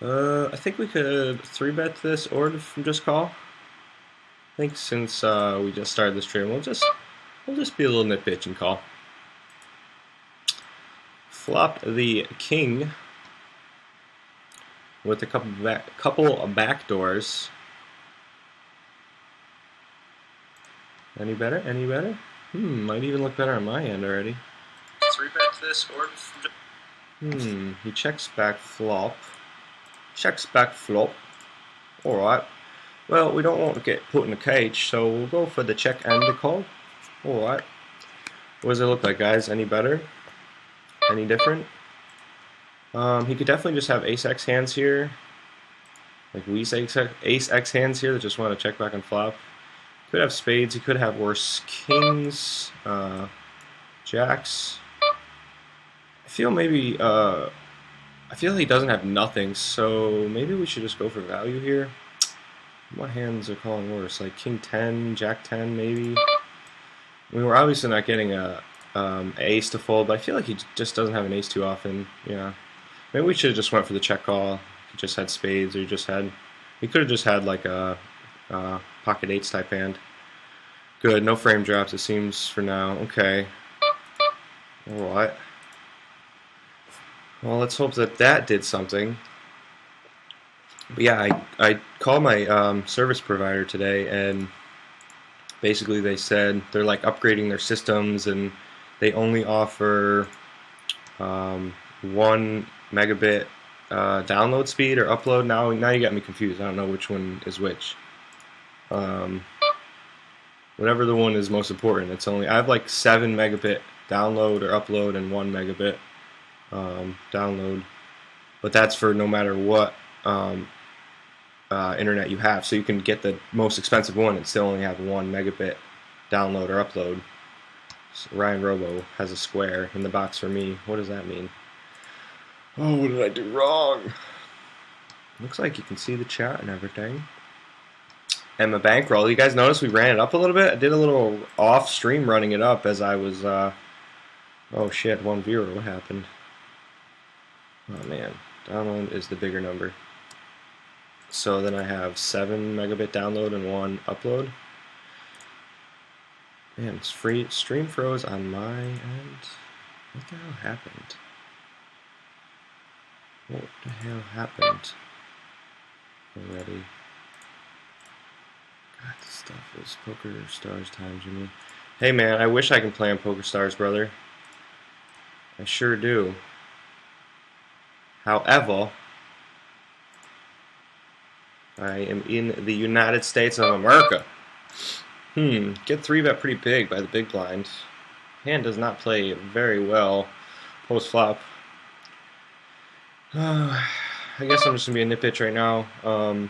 I think we could 3-bet this or from just call. I think since we just started this trade, we'll just be a little nitbitch and call. Flop the king with a couple of back doors. Any better? Any better? Might even look better on my end already. 3-bet this or He checks back flop. Checks back flop. Alright. Well, we don't want to get put in a cage, so we'll go for the check and the call. Alright. What does it look like, guys? Any better? Any different? He could definitely just have ace-x hands here. Like ace-x hands here that just want to check back and flop. Could have spades. He could have worse kings, jacks. I feel maybe, I feel he doesn't have nothing, so maybe we should just go for value here. What hands are calling worse? Like king 10, jack 10, maybe. I mean, we're obviously not getting a ace to fold, but I feel like he just doesn't have an ace too often. Yeah, maybe we should have just went for the check call. He just had spades, or he could have just had like a pocket eights type hand. Good, no frame drops it seems for now. Okay. Alright. Well, let's hope that did something. But yeah, I called my service provider today, and basically they said they're like upgrading their systems, and they only offer 1 megabit download speed or upload. Now you got me confused. I don't know which one is which. Whatever the one is most important. I have like 7 megabit download or upload and 1 megabit download, but that's for no matter what internet you have. So you can get the most expensive one and still only have 1 megabit download or upload. So Ryan Robo has a square in the box for me. What does that mean? Oh, what did I do wrong? Looks like you can see the chat and everything. And my bankroll. You guys notice we ran it up a little bit? I did a little off stream running it up as I was, oh shit, 1 viewer. What happened? Oh man, download is the bigger number. So then I have 7 megabit download and 1 upload. Man, it's free. Stream froze on my end. What the hell happened? What the hell happened already? God, this stuff is Poker Stars time, Jimmy. Hey man, I wish I could play on Poker Stars, brother. I sure do. However, I am in the United States of America. Get 3-bet pretty big by the big blind. Hand does not play very well post flop. I guess I'm just going to be a nitpitch right now. I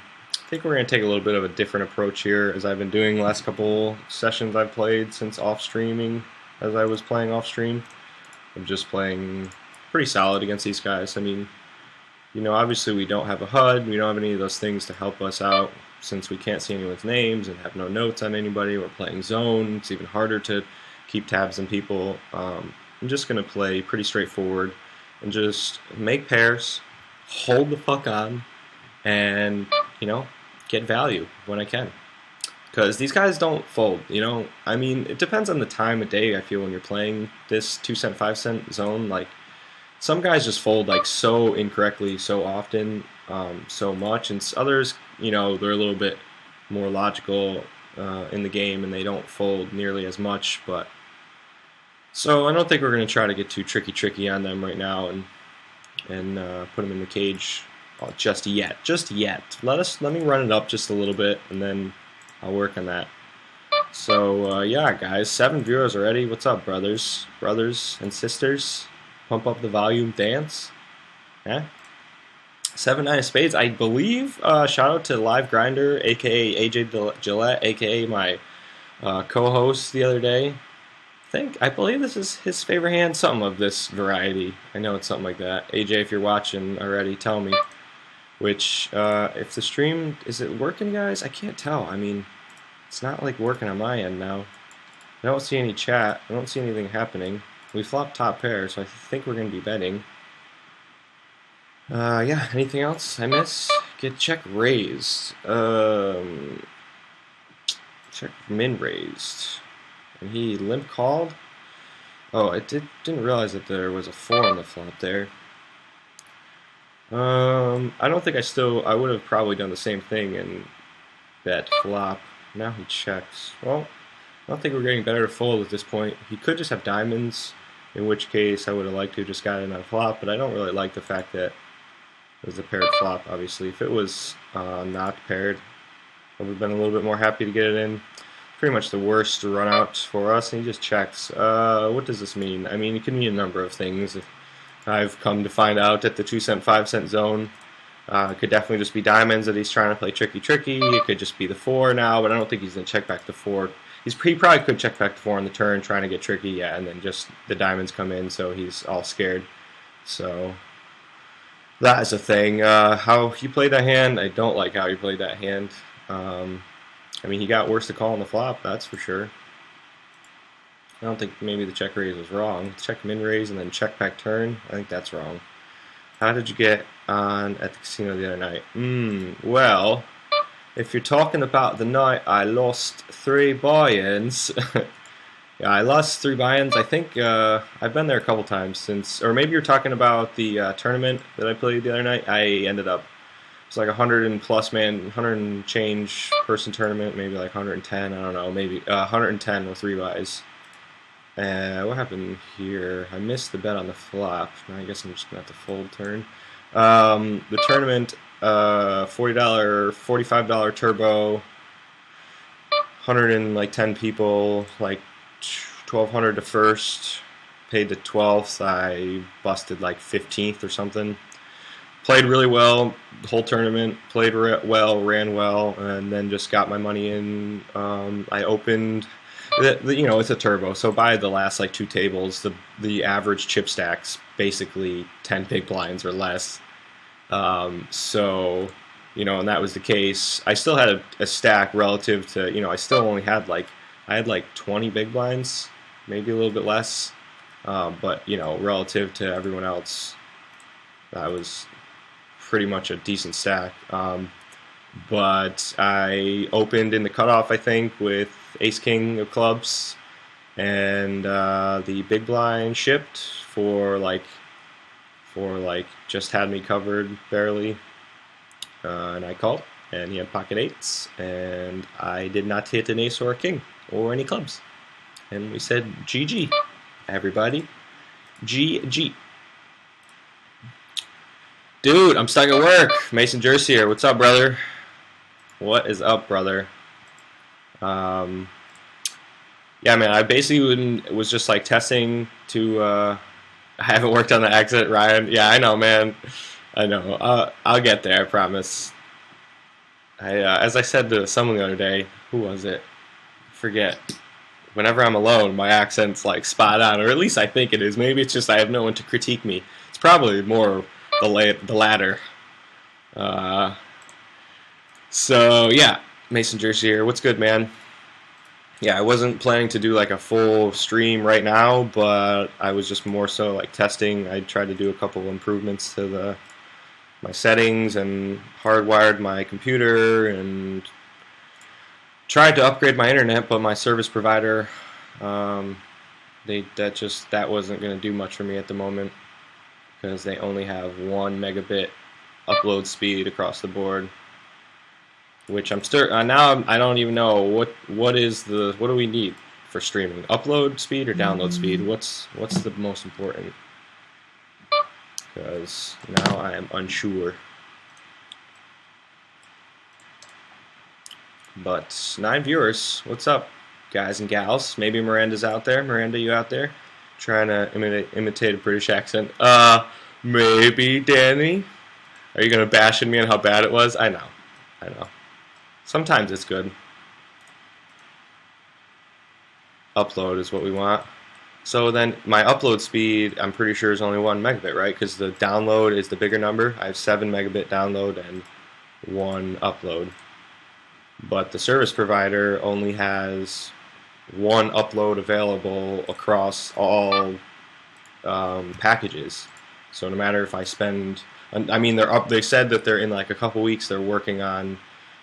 think we're going to take a little bit of a different approach here, as I've been doing the last couple sessions I've played since off streaming, as I was playing off stream. I'm just playing pretty solid against these guys. I mean, you know, obviously we don't have a HUD, we don't have any of those things to help us out since we can't see anyone's names and have no notes on anybody. We're playing zone, it's even harder to keep tabs on people. I'm just going to play pretty straightforward and just make pairs, hold the fuck on, and, you know, get value when I can. Because these guys don't fold, you know? I mean, it depends on the time of day, I feel, when you're playing this 2-cent, 5-cent zone. Like, some guys just fold, like, so incorrectly, so often, so much. And others, you know, they're a little bit more logical in the game, and they don't fold nearly as much. But so I don't think we're going to try to get too tricky on them right now and put them in the cage just yet. Let me run it up just a little bit, and then I'll work on that. So yeah, guys, 7 viewers already. What's up, brothers and sisters? Pump up the volume, dance. Yeah. 7-9 of spades, I believe. Shout out to Live Grinder, aka AJ Gillette, aka my co-host the other day. I believe this is his favorite hand, something of this variety. I know it's something like that. AJ, if you're watching already, tell me. Which, if the stream, is it working, guys? I can't tell. I mean, it's not like working on my end now. I don't see any chat. I don't see anything happening. We flopped top pair, so I think we're going to be betting. Yeah, anything else I miss? Get check raised. Check min raised. And he limp called? Oh, I didn't realize that there was a 4 on the flop there. I don't think I would have probably done the same thing and bet flop. Now he checks. Well, I don't think we're getting better to fold at this point. He could just have diamonds, in which case I would have liked to have just got in on flop, but I don't really like the fact that it was a paired flop, obviously. If it was not paired, I would have been a little bit more happy to get it in. Pretty much the worst run out for us, and he just checks. What does this mean? I mean, it can mean a number of things. I've come to find out at the 2-cent, 5-cent zone. It could definitely just be diamonds that he's trying to play tricky. It could just be the 4 now, but I don't think he's going to check back the 4. He probably could check back the 4 on the turn, trying to get tricky, yeah, and then just the diamonds come in, so he's all scared. So that is a thing. How he played that hand, I don't like how he played that hand. I mean, he got worse to call on the flop, that's for sure. I don't think maybe the check raise was wrong. Check min raise and then check back turn. I think that's wrong. How did you get on at the casino the other night? Well, if you're talking about the night I lost 3 buy-ins, yeah, I lost 3 buy-ins. I think I've been there a couple times since, or maybe you're talking about the tournament that I played the other night. I ended up, it was like 100 and plus man, 100 and change person tournament, maybe like 110. I don't know, maybe 110 with 3 buys. What happened here? I missed the bet on the flop. Now I guess I'm just going to have to fold turn. The tournament, $40, $45 turbo, 110 people, like 1,200 to first, paid to 12th. I busted like 15th or something. Played really well the whole tournament, played well, ran well, and then just got my money in. I opened... it's a turbo, so by the last like 2 tables, the average chip stack's basically 10 big blinds or less. So, and that was the case. I still had a stack relative to, I still only had I had like 20 big blinds, maybe a little bit less. But, relative to everyone else, that was pretty much a decent stack. But I opened in the cutoff, I think, with ace king of clubs, and the big blind shipped for just had me covered barely, and I called, and he had pocket 8s, and I did not hit an ace or a king or any clubs, and we said GG, everybody, GG. Dude, I'm stuck at work. Mason Jersey here. What's up, brother? What is up, brother? Yeah, man, I basically was just like testing to, I haven't worked on the exit, Ryan. Yeah, I know, man. I know. I'll get there, I promise. As I said to someone the other day, who was it? Forget. Whenever I'm alone, my accent's like spot on, or at least I think it is. Maybe it's just I have no one to critique me. It's probably more the latter. So, yeah, Mason Jersey here. What's good, man? Yeah, I wasn't planning to do like a full stream right now, but I was just more so like testing. I tried to do a couple of improvements to my settings and hardwired my computer and tried to upgrade my internet, but my service provider, that wasn't going to do much for me at the moment because they only have 1 megabit upload speed across the board. Which I'm still now. I don't even know what do we need for streaming? Upload speed or download speed? What's the most important? Because now I am unsure. But 9 viewers. What's up, guys and gals? Maybe Miranda's out there. Miranda, you out there? Trying to imitate a British accent. Maybe Danny. Are you gonna bash at me on how bad it was? I know. Sometimes it's good. Upload is what we want. So then my upload speed, I'm pretty sure, is only 1 megabit, right? Because the download is the bigger number. I have 7 megabit download and 1 upload. But the service provider only has 1 upload available across all packages. So no matter if I spend I mean, they're up. They said that they're in like a couple weeks. They're working on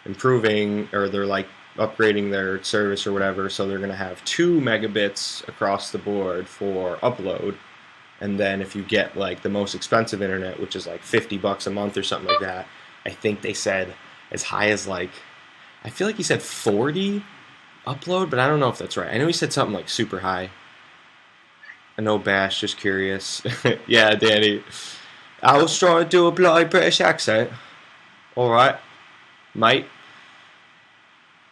improving, or they're like upgrading their service or whatever. So they're gonna have 2 megabits across the board for upload. And then if you get like the most expensive internet, which is like $50 a month or something like that, I think they said as high as like, I feel like he said 40 upload, but I don't know if that's right. I know he said something like super high. I know Bash, just curious. Yeah, Danny. I was trying to do a bloody British accent. Alright, mate.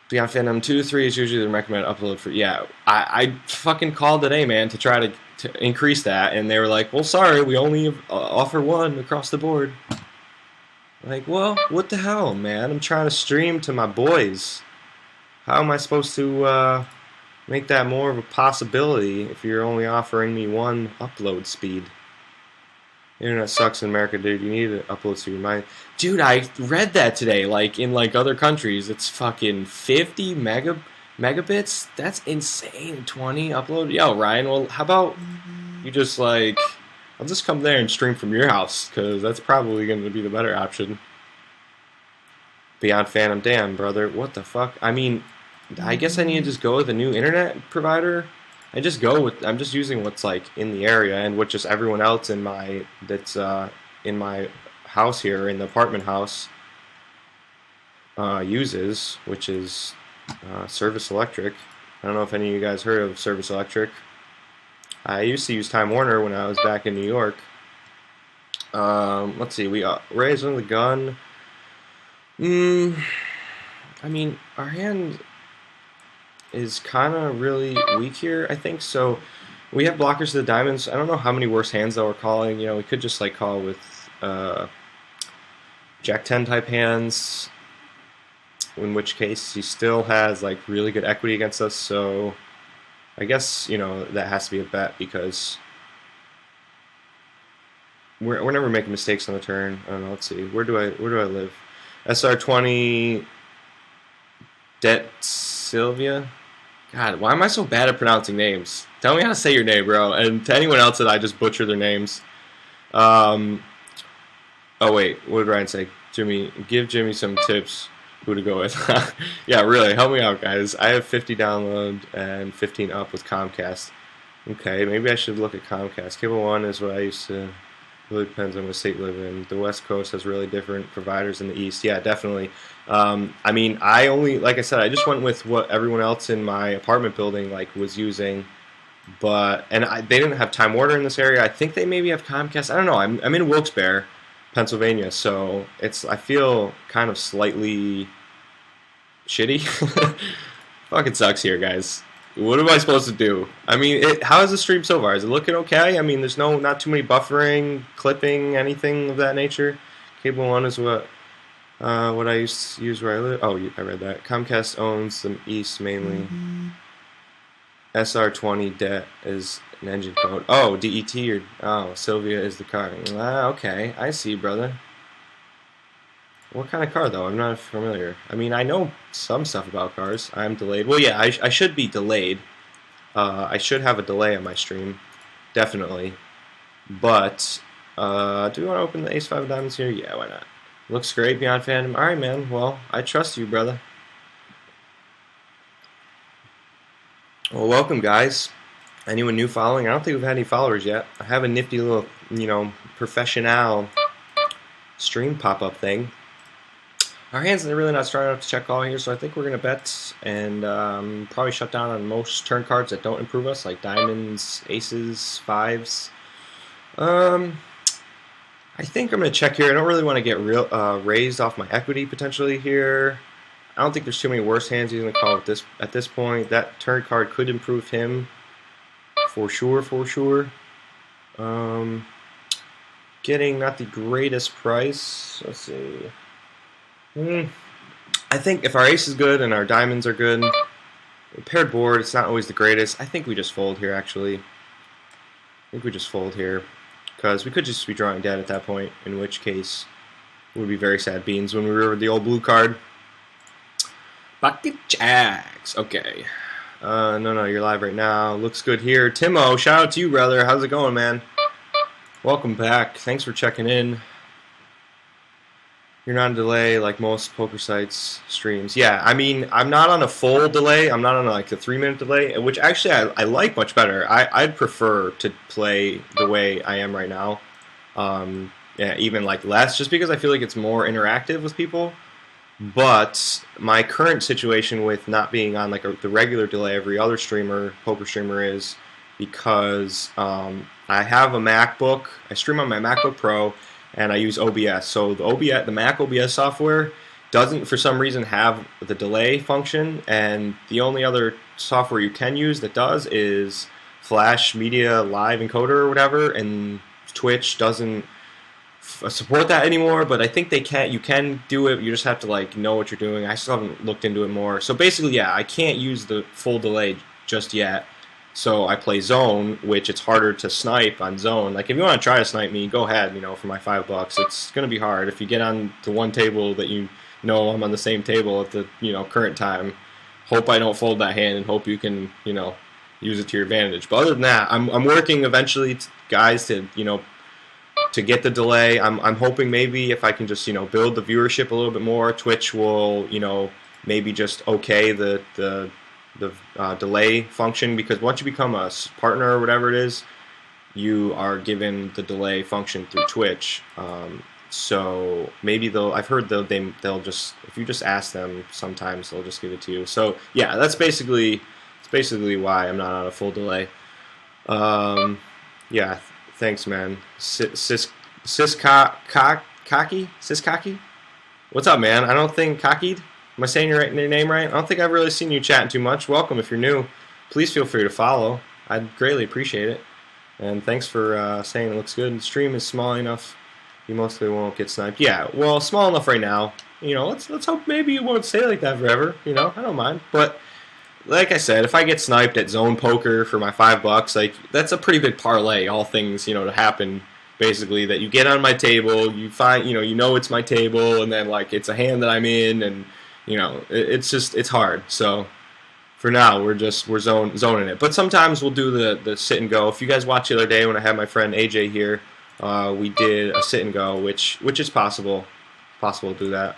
Beyond Phantom 2 to 3 is usually the recommended upload for. Yeah, I fucking called today, man, to try to increase that, and they were like, well, sorry, we only offer 1 across the board. Like, well, what the hell, man? I'm trying to stream to my boys. How am I supposed to make that more of a possibility if you're only offering me 1 upload speed? Internet sucks in America, dude. You need to upload speed. Dude, I read that today. Like, in like other countries, it's fucking 50 megabits. That's insane. 20 upload. Yo, Ryan, well, how about you just like, I'll just come there and stream from your house, because that's probably going to be the better option. Beyond Phantom, damn, brother, what the fuck? I mean, I guess I need to just go with a new internet provider. I'm just using what's like in the area, and what just everyone else in my in my house here, in the apartment house, uses, which is Service Electric. I don't know if any of you guys heard of Service Electric. I used to use Time Warner when I was back in New York. Let's see, we got Raised on the Gun. I mean, our hand is kind of really weak here, I think. So we have blockers to the diamonds. I don't know how many worse hands that we're calling. You know, we could just like call with Jack 10 type hands, in which case he still has like really good equity against us. So I guess, you know, that has to be a bet, because we're never making mistakes on the turn. I don't know. Let's see. Where do I live? SR20 Det Sylvia. God, why am I so bad at pronouncing names? Tell me how to say your name, bro. And to anyone else that I just butcher their names. Oh wait, what did Ryan say? Jimmy, give Jimmy some tips who to go with. Yeah, really, help me out, guys. I have 50 download and 15 up with Comcast. Okay, maybe I should look at Comcast. Cable One is what I used to. Really depends on what state you live in. The West Coast has really different providers than the East. Yeah, definitely. I mean, like I said, I just went with what everyone else in my apartment building like was using, they didn't have Time Warner in this area. I think they maybe have Comcast. I don't know. I'm in Wilkes-Barre, Pennsylvania, so I feel kind of slightly shitty. Fucking sucks here, guys. What am I supposed to do? I mean, how is the stream so far? Is it looking okay? I mean, there's not too many buffering, clipping, anything of that nature. Cable One is what I used to use where I live. Oh, I read that. Comcast owns the East mainly. SR20 Det is an engine code. Oh, DET Sylvia is the car. Okay, I see, brother. What kind of car, though? I'm not familiar. I mean, I know some stuff about cars. I'm delayed. Well, yeah, I should be delayed. I should have a delay on my stream. Definitely. But, do we want to open the Ace-5 of Diamonds here? Yeah, why not? Looks great, Beyond Phantom. Alright, man. Well, I trust you, brother. Well, welcome, guys. Anyone new following? I don't think we've had any followers yet. I have a nifty little, professional stream pop-up thing. Our hands are really not strong enough to check all here, so I think we're going to bet and probably shut down on most turn cards that don't improve us, like diamonds, aces, fives. I think I'm going to check here. I don't really want to get raised off my equity potentially here. I don't think there's too many worse hands he's going to call at this point. That turn card could improve him for sure. Getting not the greatest price. Let's see. I think if our ace is good and our diamonds are good, paired board, it's not always the greatest. I think we just fold here, actually. I think we just fold here, because we could just be drawing dead at that point, in which case it would be very sad beans when we were the old blue card. Bucket jacks. Okay. No, you're live right now. Looks good here. Timo, shout out to you, brother. How's it going, man? Welcome back. Thanks for checking in. You're not on delay like most poker sites streams. Yeah, I mean, I'm not on a full delay. I'm not on like the 3 minute delay, which actually I like much better. I'd prefer to play the way I am right now. Yeah, even like less, just because I feel like it's more interactive with people. But my current situation with not being on like the regular delay every other streamer, poker streamer is because I have a MacBook. I stream on my MacBook Pro, and I use OBS. So the Mac OBS software doesn't, for some reason, have the delay function, and the only other software you can use that does is Flash Media Live Encoder or whatever, and Twitch doesn't support that anymore, but I think they can. You can do it. You just have to like know what you're doing. I still haven't looked into it more. So basically, yeah, I can't use the full delay just yet. So I play zone, which it's harder to snipe on zone. Like if you want to try to snipe me, go ahead. For my $5, it's gonna be hard. If you get on the one table that you know I'm on the same table at the current time, hope I don't fold that hand and hope you can use it to your advantage. But other than that, I'm working eventually, guys, to get the delay. I'm hoping maybe if I can just build the viewership a little bit more, Twitch will maybe just okay the delay function, because once you become a partner or whatever it is, you are given the delay function through Twitch. So maybe I've heard they'll just, if you just ask them, sometimes they'll just give it to you. So yeah, that's basically why I'm not on a full delay. Yeah. Thanks, man. Siskaki? What's up, man? I don't think Cockeyed. Am I saying your name right? I don't think I've really seen you chatting too much. Welcome if you're new. Please feel free to follow. I'd greatly appreciate it. And thanks for saying it looks good. The stream is small enough. You mostly won't get sniped. Yeah, well, small enough right now. Let's hope maybe you won't stay like that forever. I don't mind. But like I said, if I get sniped at zone poker for my $5, like that's a pretty big parlay. All things to happen. Basically, that you get on my table, you find it's my table, and then like it's a hand that I'm in, and it's hard. So for now, we're zoning it. But sometimes we'll do the sit and go. If you guys watched the other day when I had my friend AJ here, we did a sit and go, which is possible to do that.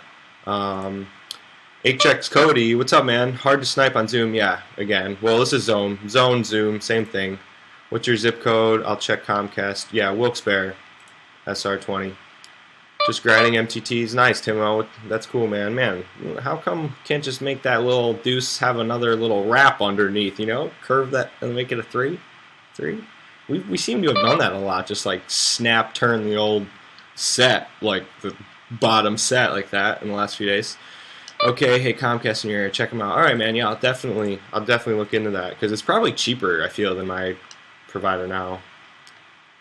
HX Cody, what's up, man? Hard to snipe on Zoom. Yeah, again. Well, this is Zone, Zoom, same thing. What's your zip code? I'll check Comcast. Yeah, Wilkes-Barre, SR20. Just grinding MTTs. Nice, Timo. That's cool, man. Man, how come can't just make that little deuce have another little wrap underneath, Curve that and make it a 3? 3? We seem to have done that a lot. Just like snap turn the old set, like the bottom set like that in the last few days. Okay, hey, Comcast in your area, check them out. All right, man. Yeah, I'll definitely look into that, because it's probably cheaper, I feel, than my provider now.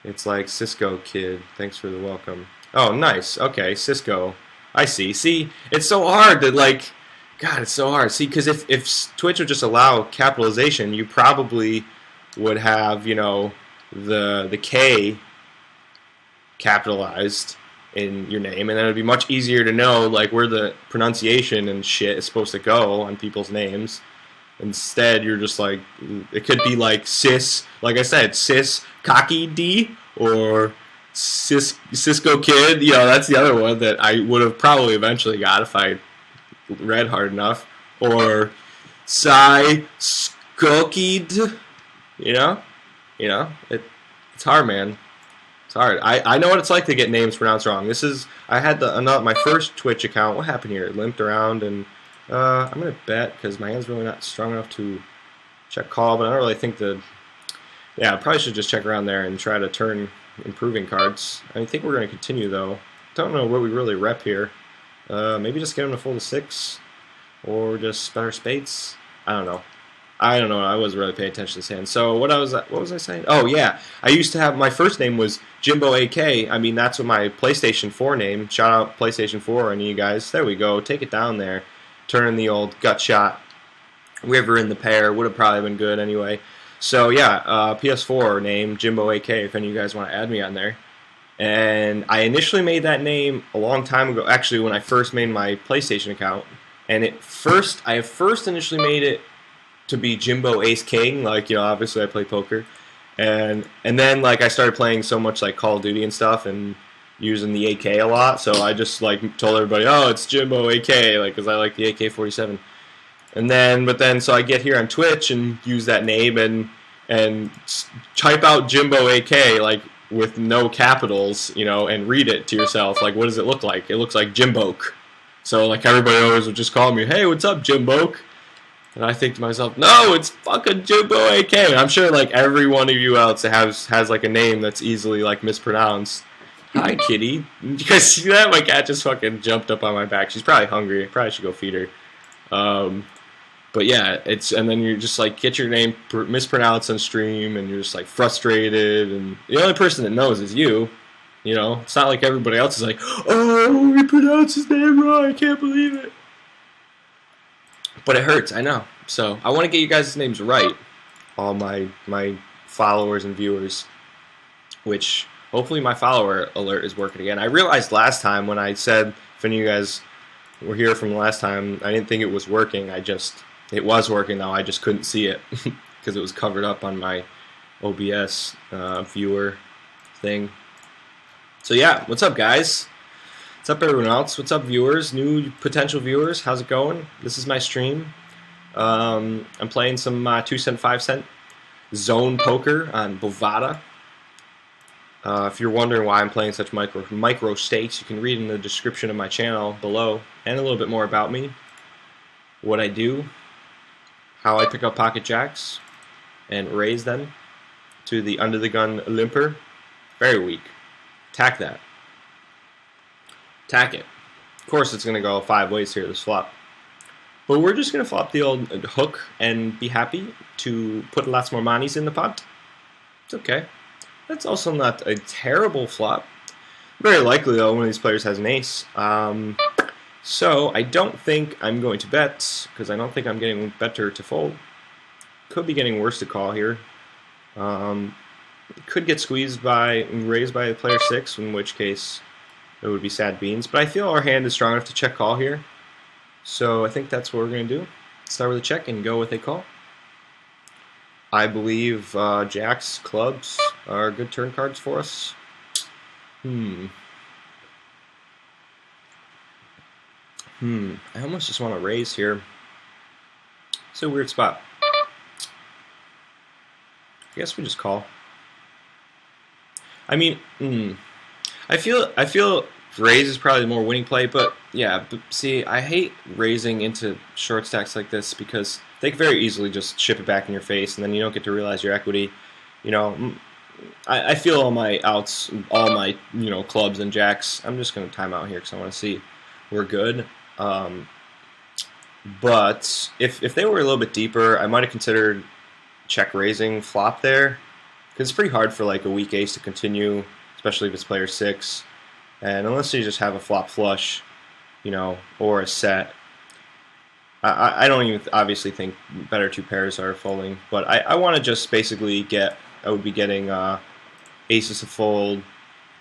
It's like Cisco kid. Thanks for the welcome. Oh, nice. Okay, Cisco. I see. See, it's so hard that God, it's so hard. See, because if Twitch would just allow capitalization, you probably would have the K capitalized in your name, and then it'd be much easier to know where the pronunciation and shit is supposed to go on people's names. Instead, you're just it could be Cis, like I said, Cis Cocky D, or Cisco Kid. That's the other one that I would have probably eventually got if I read hard enough. Or Sai Skokid. It's hard, man. It's hard. I know what it's like to get names pronounced wrong. I had my first Twitch account. What happened here? It limped around, and I'm gonna bet, because my hand's really not strong enough to check call, but I don't really think I probably should just check around there and try to turn improving cards. I think we're gonna continue though. Don't know what we really rep here. Maybe just get him to fold a 6, or just better spades. I don't know. I wasn't really paying attention to this hand. So what was I saying? Oh yeah, I used to have, my first name was Jimbo AK. I mean, that's what my PlayStation 4 name. Shout out PlayStation 4, any of you guys. There we go. Take it down there. Turn in the old gut shot. River in the pair would have probably been good anyway. So yeah, PS4 name Jimbo AK. If any of you guys want to add me on there. And I initially made that name a long time ago. Actually, when I first made my PlayStation account, and I first initially made it to be Jimbo Ace King, obviously I play poker, and then I started playing so much Call of Duty and stuff, and using the AK a lot, so I just like told everybody, "Oh, it's Jimbo AK," like because I like the AK-47. But then, so I get here on Twitch and use that name and type out Jimbo AK like with no capitals, and read it to yourself. Like, what does it look like? It looks like Jimboke. So like everybody always would just call me, "Hey, what's up, Jimboke?" And I think to myself, "No, it's fucking Jimbo AK." And I'm sure like every one of you else has like a name that's easily like mispronounced. Hi, kitty. You guys see that? My cat just fucking jumped up on my back. She's probably hungry. I probably should go feed her. But yeah, and then you just like get your name mispronounced on stream, and you're just like frustrated, and the only person that knows is you. It's not like everybody else is like, "Oh, he pronounced his name wrong. I can't believe it." But it hurts, I know. So I want to get you guys' names right, all my followers and viewers. Which hopefully my follower alert is working again. I realized last time when I said if any of you guys were here from the last time, I didn't think it was working. It was working though. I just couldn't see it because it was covered up on my OBS viewer thing. So yeah, what's up, guys? What's up, everyone else? What's up, viewers? New potential viewers? How's it going? This is my stream. I'm playing some 2 cent, 5 cent zone poker on Bovada. If you're wondering why I'm playing such micro stakes, you can read in the description of my channel below, and a little bit more about me, what I do, how I pick up pocket jacks and raise them to the under the gun limper. Very weak. Tack that. Tack it. Of course, it's going to go 5 ways here this flop. But we're just going to flop the old hook and be happy to put lots more monies in the pot. It's okay. That's also not a terrible flop. Very likely, though, one of these players has an ace. So I don't think I'm going to bet, because I don't think I'm getting better to fold. Could be getting worse to call here. Could get squeezed raised by player 6, in which case it would be sad beans. But I feel our hand is strong enough to check call here. So I think that's what we're going to do. Start with a check and go with a call. I believe jacks, clubs are good turn cards for us. I almost just want to raise here. It's a weird spot. I guess we just call. I mean, I feel raise is probably the more winning play, but yeah, see, I hate raising into short stacks like this because they can very easily just ship it back in your face, and then you don't get to realize your equity. I feel all my outs, all my clubs and jacks. I'm just going to time out here because I want to see we're good. But if they were a little bit deeper, I might have considered check raising flop there, because it's pretty hard for like a weak ace to continue, especially if it's player 6. And unless you just have a flop flush, or a set, I don't even obviously think better 2 pairs are folding. But I want to just basically I would be getting aces to fold,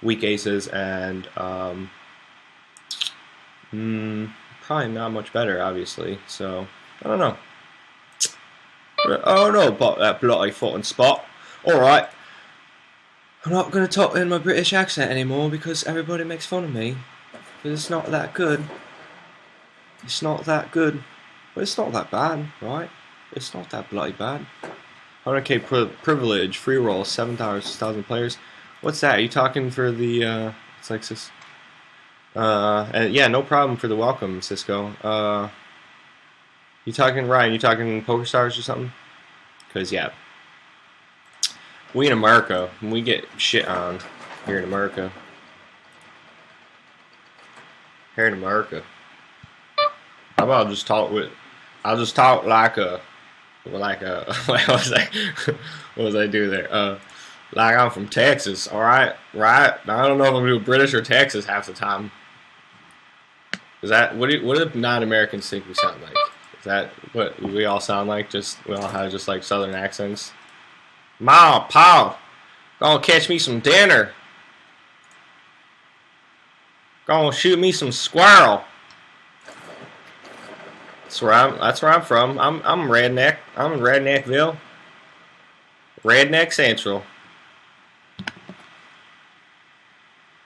weak aces, and probably not much better, obviously. So I don't know. Oh no, but that bloody fucking spot. All right. I'm not going to talk in my British accent anymore because everybody makes fun of me. Because it's not that good. It's not that good. But it's not that bad, right? It's not that bloody bad. 100k privilege, free roll, $7, 6,000 players. What's that? Are you talking for the, it's like this. And yeah, no problem for the welcome, Cisco. You talking, Ryan, you talking Poker Stars or something? Because, yeah. We in America, we get shit on here in America. Here in America. How about I'll just talk like a what was I do there? Like I'm from Texas, alright? Right? I don't know if I'm doing British or Texas half the time. Is that what do non-Americans think we sound like? Is that what we all sound like? We all have just like southern accents? Ma, Pa, gonna catch me some dinner. Gonna shoot me some squirrel. That's where I'm from. I'm redneck. I'm in Redneckville. Redneck Central.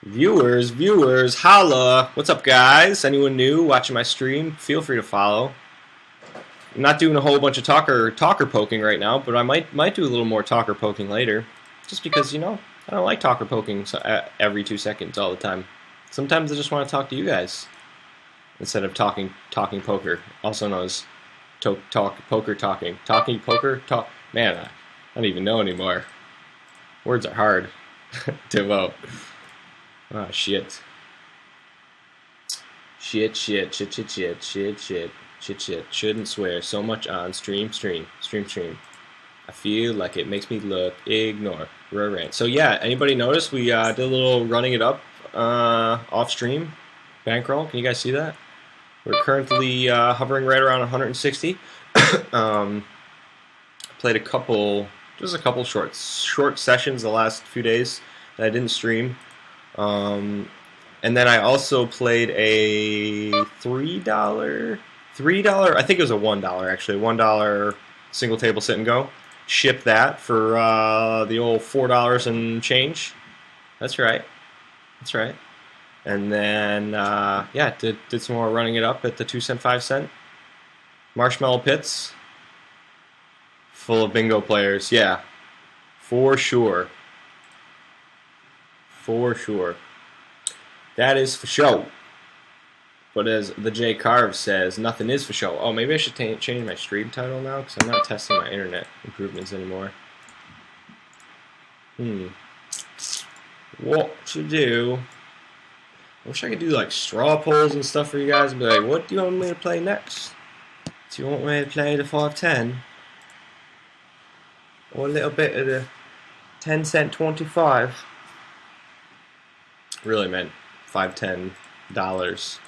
Viewers, holla! What's up, guys? Anyone new watching my stream? Feel free to follow. I'm not doing a whole bunch of talker poking right now, but I might do a little more talker poking later, just because I don't like talker poking every 2 seconds all the time. Sometimes I just want to talk to you guys instead of talking poker, also known as poker talking poker talk. Man, I don't even know anymore. Words are hard to vote. Ah, shit. Shit. Shouldn't swear so much on stream. I feel like it makes me look ignore. Rant. So yeah, anybody notice we did a little running it up off stream bankroll? Can you guys see that? We're currently hovering right around 160. Played a couple short sessions the last few days that I didn't stream. And then I also played a $3, I think it was a $1 actually, $1 single table sit and go. Shipped that for the old $4 and change. That's right. And then yeah, did some more running it up at the 2 cent, 5 cent. Marshmallow pits, full of bingo players. Yeah, for sure. That is for show. But as the J Carve says, nothing is for show. Oh, maybe I should change my stream title now because I'm not testing my internet improvements anymore. What to do? I wish I could do like straw polls and stuff for you guys and be like, what do you want me to play next? Do you want me to play the 510? Or a little bit of the 10 cent 25? Really meant $5, $10.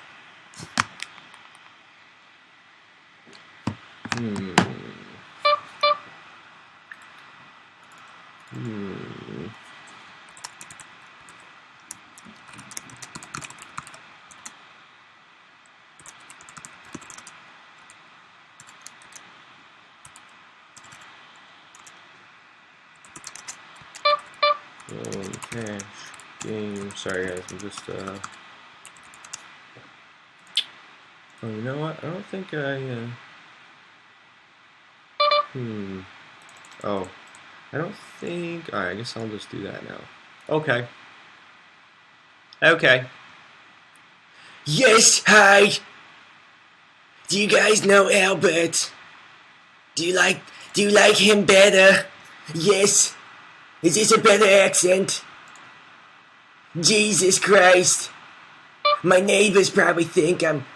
Cash game. Sorry guys, I'm just oh, you know what? I don't think I oh, I don't think. Alright, I guess I'll just do that now. Okay. Yes, hi. Do you guys know Albert? Do you like him better? Yes. Is this a better accent? Jesus Christ. My neighbors probably think I'm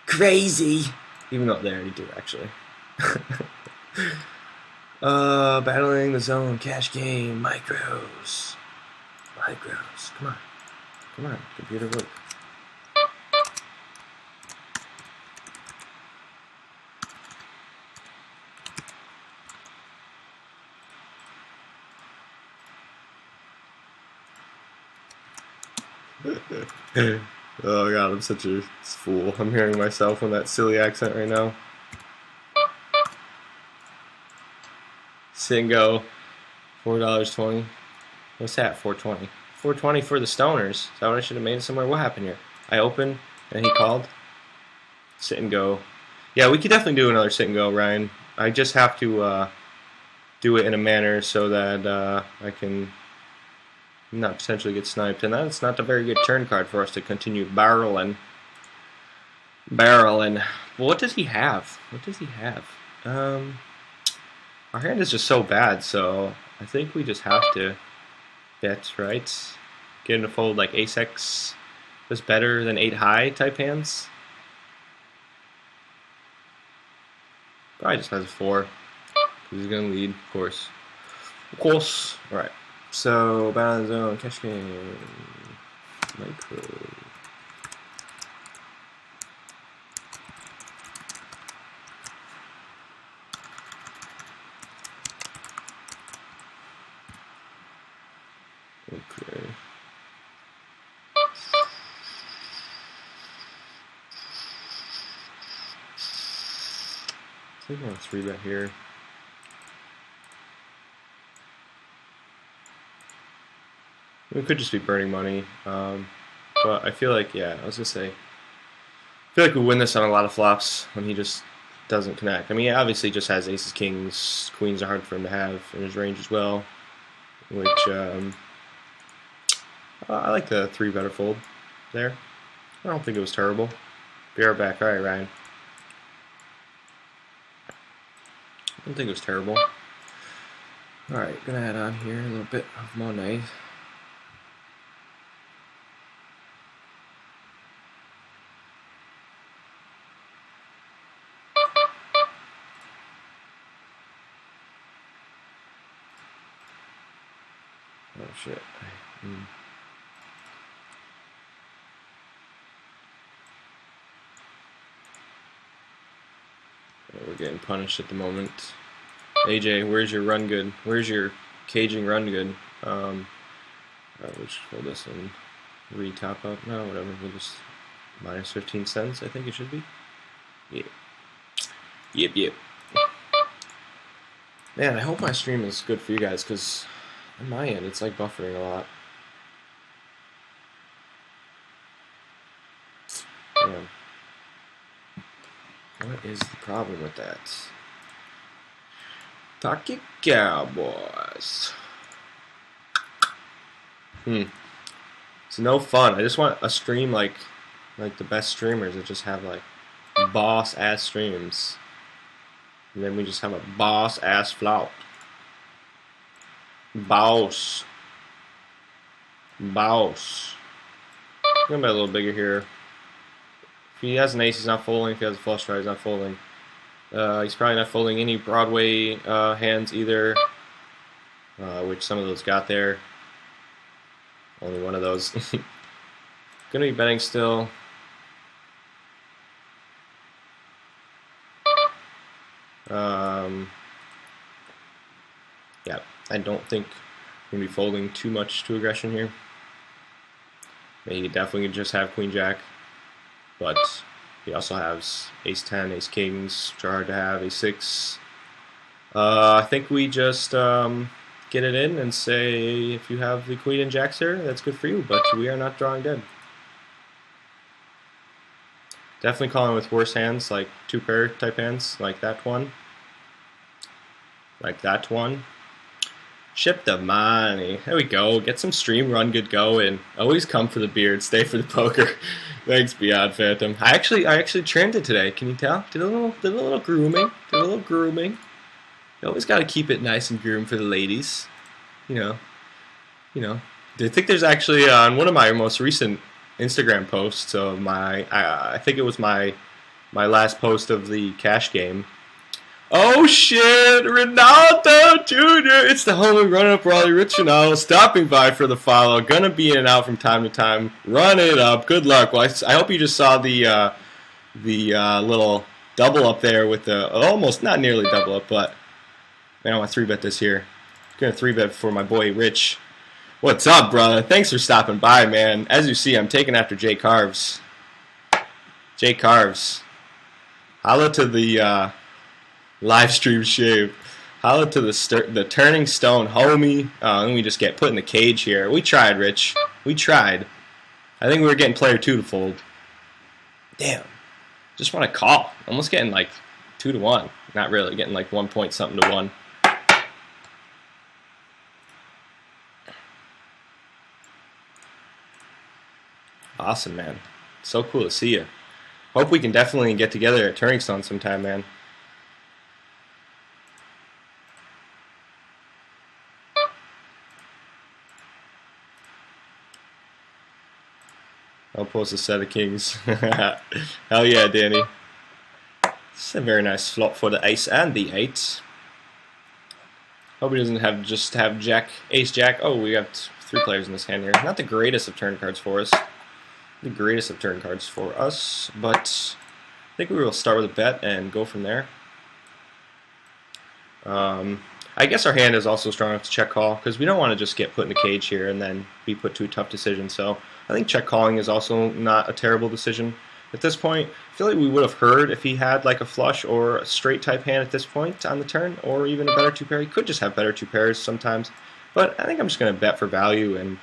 crazy. Even though they already do, actually. Battling the zone, cash game, micros. Come on, computer work. Oh god, I'm such a fool. I'm hearing myself in that silly accent right now. Singo, $4.20. What's that? $4.20. $4.20 for the stoners. Is that what I should have made it somewhere? What happened here? I opened and he called. Sit and go. Yeah, we could definitely do another sit and go, Ryan. I just have to do it in a manner so that I can not potentially get sniped. And that's not a very good turn card for us to continue barreling. Well, what does he have? Our hand is just so bad, so I think we just have to bet, right? Get him to fold like ace-x was better than 8 high type hands. Probably just has a 4. He's gonna lead, of course. Alright. So, balance zone, cash game, micro. Okay. I think I'll 3-bet here. We could just be burning money. But I feel like, yeah, I was going to say, I feel like we win this on a lot of flops when he just doesn't connect. I mean, he obviously just has aces, kings, queens are hard for him to have in his range as well, which I like the 3-better fold there. I don't think it was terrible. Be right back. All right, Ryan. I don't think it was terrible. All right, gonna add on here a little bit of Monet. Oh shit. We're getting punished at the moment. AJ, where's your run good? Where's your caging run good? We'll just fold this and re-top up. No, whatever. We'll just minus 15 cents, I think it should be. Yeah. Yep. Man, I hope my stream is good for you guys, because on my end, it's like buffering a lot. Damn. What is the problem with that? Taki Cowboys. It's no fun. I just want a stream like the best streamers that just have like boss ass streams. And then we just have a boss ass flop. Boss. I'm gonna bet a little bigger here. If he has an ace, he's not folding. If he has a flush draw, he's not folding. He's probably not folding any Broadway hands either, which some of those got there. Only one of those. Gonna be betting still. Yeah, I don't think we're gonna be folding too much to aggression here. He definitely could just have Queen Jack, but he also has Ace 10, Ace Kings, which are hard to have, Ace 6. I think we just get it in and say, if you have the Queen and Jacks here, that's good for you, but we are not drawing dead. Definitely calling with worse hands, like 2-pair type hands, like that one. Like that one. Ship the money. There we go. Get some stream run good going. Always come for the beard, stay for the poker. Thanks, Beyond Phantom. I actually trimmed it today. Can you tell? Did a little grooming. You always got to keep it nice and groomed for the ladies. You know. I think there's actually on one of my most recent Instagram posts of my. I think it was my last post of the cash game. Oh shit, Ronaldo Jr. It's the homie running up Raleigh Rich Ronaldo stopping by for the follow. Gonna be in and out from time to time. Run it up. Good luck. Well, I hope you just saw the little double up there with the almost not nearly double up, but man, I want to 3-bet this here. Gonna 3-bet for my boy Rich. What's up, brother? Thanks for stopping by, man. As you see, I'm taking after Jay Carves. Jay Carves. Holla to the live stream shave. Holla to the turning stone homie. And we just get put in the cage here. We tried, Rich. We tried. I think we were getting player 2 to fold. Damn. Just want to call. Almost getting like 2 to 1. Not really. Getting like 1 point something to 1. Awesome, man. So cool to see you. Hope we can definitely get together at Turning Stone sometime, man. I'll post a set of kings. Hell yeah, Danny. It's a very nice flop for the ace and the 8. Hope he doesn't just have Jack, Ace Jack. Oh, we got 3 players in this hand here. Not the greatest of turn cards for us. The greatest of turn cards for us, but I think we will start with a bet and go from there. I guess our hand is also strong enough to check call, because we don't want to just get put in a cage here and then be put to a tough decision. So I think check calling is also not a terrible decision. At this point, I feel like we would have heard if he had like a flush or a straight type hand at this point on the turn, or even a better 2-pair. He could just have better 2 pairs sometimes. But I think I'm just going to bet for value and,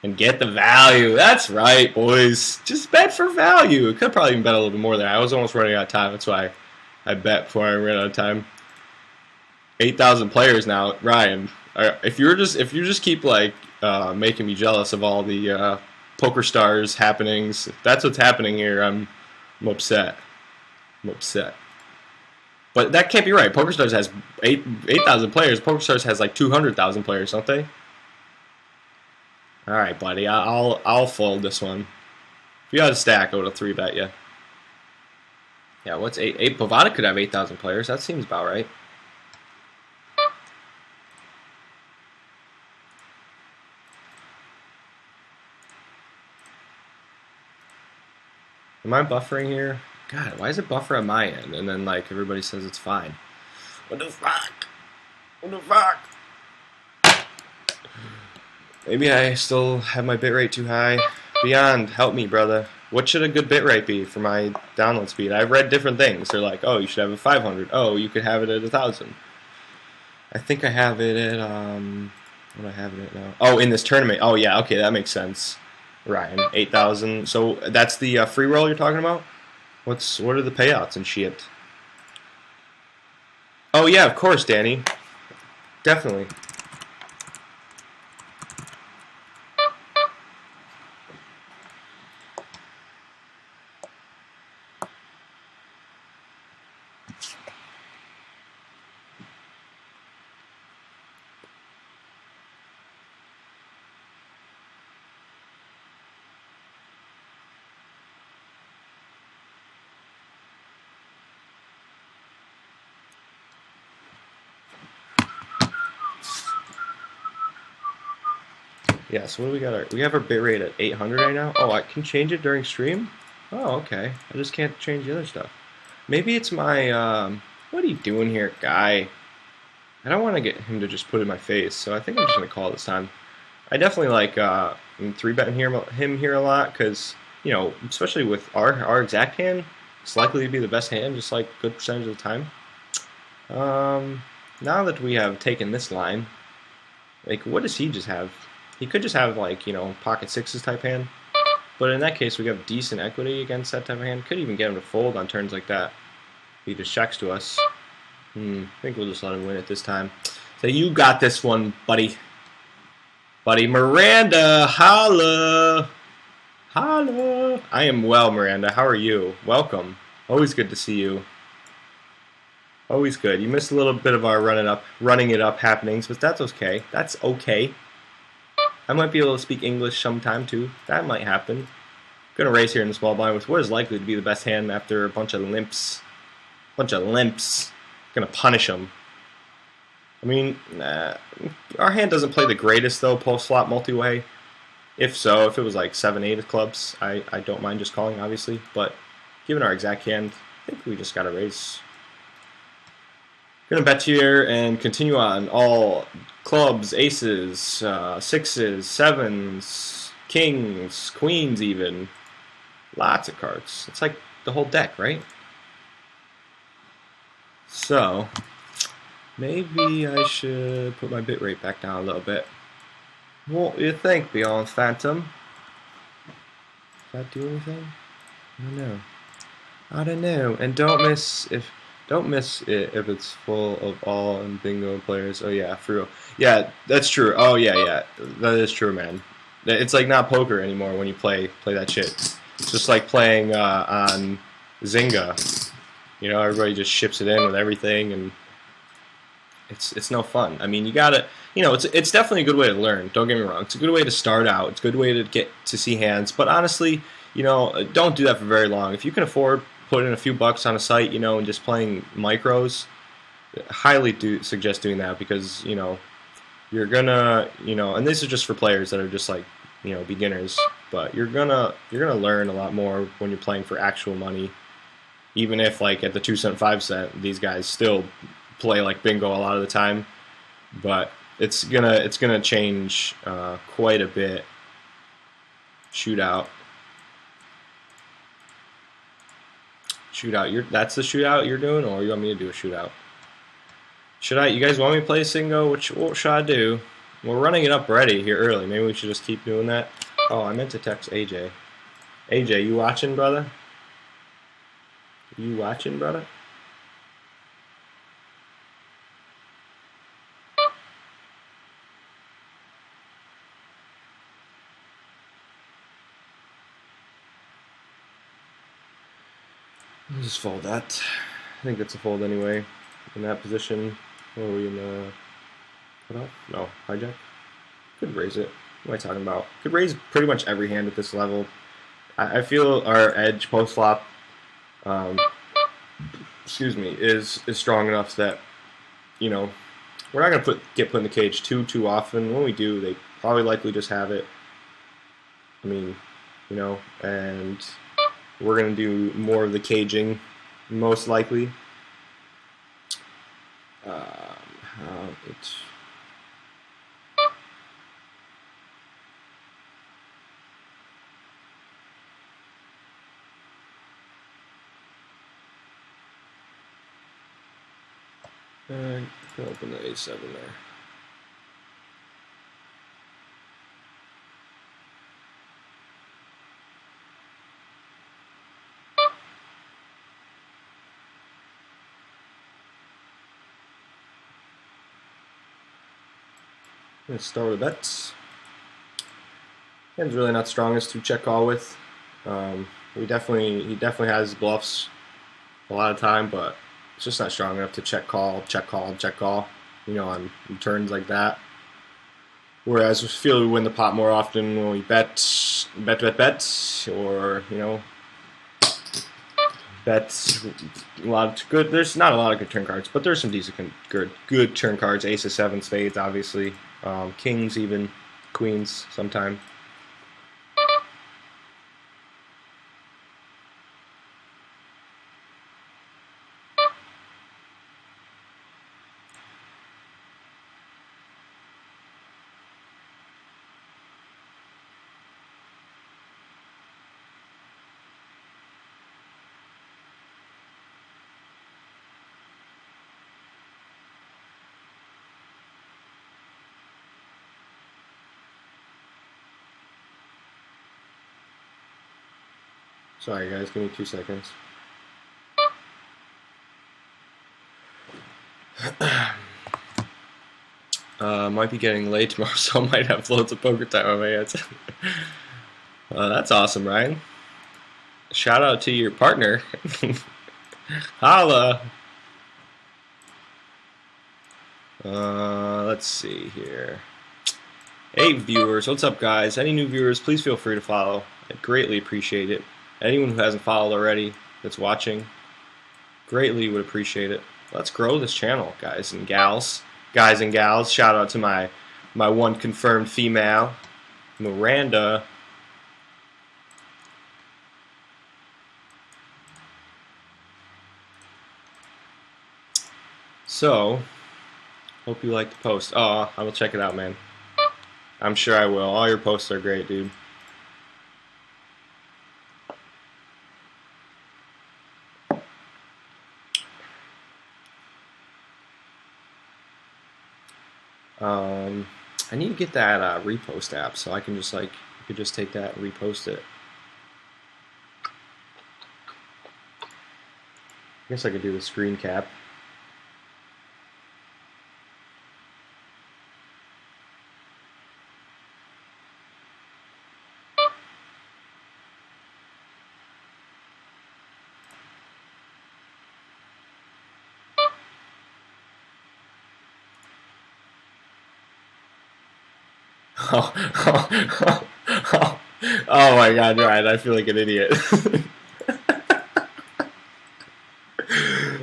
And get the value. That's right, boys. Just bet for value. It could probably even bet a little bit more there. I was almost running out of time. That's why I bet before I ran out of time. 8,000 players now, Ryan. If you just keep like making me jealous of all the Poker Stars happenings, if that's what's happening here, I'm upset. I'm upset. But that can't be right. Poker Stars has 8,000 players. Poker Stars has like 200,000 players, don't they? All right, buddy. I'll fold this one. If you had a stack, I would have 3-bet you. Yeah, what's 8? Bovada could have 8,000 players. That seems about right. Am I buffering here? God, why is it buffer on my end? And then like everybody says it's fine. What the fuck? What the fuck? Maybe I still have my bitrate too high. Beyond, help me, brother. What should a good bitrate be for my download speed? I've read different things. They're like, oh, you should have it 500. Oh, you could have it at 1,000. I think I have it at, what do I have it at now? Oh, in this tournament. Oh, yeah, okay, that makes sense. Ryan, 8,000. So that's the free roll you're talking about? What are the payouts and shit? Oh, yeah, of course, Danny. Definitely. Yeah, so what do we got? We have our bitrate at 800 right now. Oh, I can change it during stream? Oh, okay. I just can't change the other stuff. Maybe it's my, what are you doing here, guy? I don't want to get him to just put it in my face, so I think I'm just going to call it this time. I definitely like 3-betting him here a lot, because, you know, especially with our exact hand, it's likely to be the best hand, just like good percentage of the time. Now that we have taken this line, like, what does he just have? He could just have, like, you know, pocket sixes type hand. But in that case, we have decent equity against that type of hand. Could even get him to fold on turns like that. He just checks to us. I think we'll just let him win it this time. So you got this one, buddy. Buddy Miranda, holla. Holla. I am well, Miranda. How are you? Welcome. Always good to see you. Always good. You missed a little bit of our running it up happenings, but that's okay. That's okay. I might be able to speak English sometime too. That might happen. Gonna raise here in the small blind with what is likely to be the best hand after a bunch of limps. Gonna punish them. I mean, our hand doesn't play the greatest though, post flop multi-way. If so, if it was like 7-8 of clubs, I don't mind just calling, obviously. But given our exact hand, I think we just gotta raise. Gonna bet here and continue on all clubs, aces, sixes, sevens, kings, queens even. Lots of cards. It's like the whole deck, right? So, maybe I should put my bitrate back down a little bit. What do you think, Beyond Phantom? Does that do anything? I don't know. I don't know. And don't miss it if it's full of all and bingo players. Oh yeah, for real. Yeah, that's true. Oh yeah, that is true, man. It's like not poker anymore when you play that shit. It's just like playing on Zynga. You know, everybody just ships it in with everything, and it's no fun. I mean, you gotta, you know, it's definitely a good way to learn. Don't get me wrong. It's a good way to start out. It's a good way to get to see hands. But honestly, you know, don't do that for very long. If you can afford putting a few bucks on a site, you know, and just playing micros, highly suggest doing that, because, you know, you're gonna, you know, and this is just for players that are just like, you know, beginners, but you're gonna learn a lot more when you're playing for actual money. Even if, like, at the 2 cent, 5 cent, these guys still play like bingo a lot of the time, but it's gonna change quite a bit. Shootout. That's the shootout you're doing, or you want me to do a shootout? You guys want me to play Singo? What should I do? We're running it up ready here early. Maybe we should just keep doing that. Oh, I meant to text AJ. AJ, you watching, brother? You watching, brother? I'll just fold that. I think that's a fold anyway. In that position, what are we in the cutoff? No, hijack. Could raise it. What am I talking about? Could raise pretty much every hand at this level. I feel our edge post flop, excuse me, is strong enough that, you know, we're not gonna get put in the cage too often. When we do, they probably likely just have it. I mean, you know, and we're gonna do more of the caging, most likely. How it's. And open the A7 there. Let's start with bets. Hand's really not strongest to check call with. He definitely has bluffs a lot of time, but it's just not strong enough to check call, you know, on turns like that. Whereas I feel we win the pot more often when we bet, or, you know, bet a lot of good. There's not a lot of good turn cards, but there's some decent good turn cards. Ace of 7 spades, obviously. Kings, even queens, sometime. Sorry guys, give me 2 seconds. Might be getting late tomorrow, so I might have loads of poker time on my hands. That's awesome, Ryan. Shout out to your partner. Holla! Let's see here. 8 viewers. What's up, guys? Any new viewers, please feel free to follow. I'd greatly appreciate it. Anyone who hasn't followed already that's watching, greatly would appreciate it. Let's grow this channel, guys and gals. Guys and gals, shout out to my one confirmed female, Miranda. So, hope you like the post. Oh, I will check it out, man. I'm sure I will. All your posts are great, dude. I need to get that repost app so I can just you could just take that and repost it. I guess I could do the screen cap. Oh my god, Ryan, I feel like an idiot.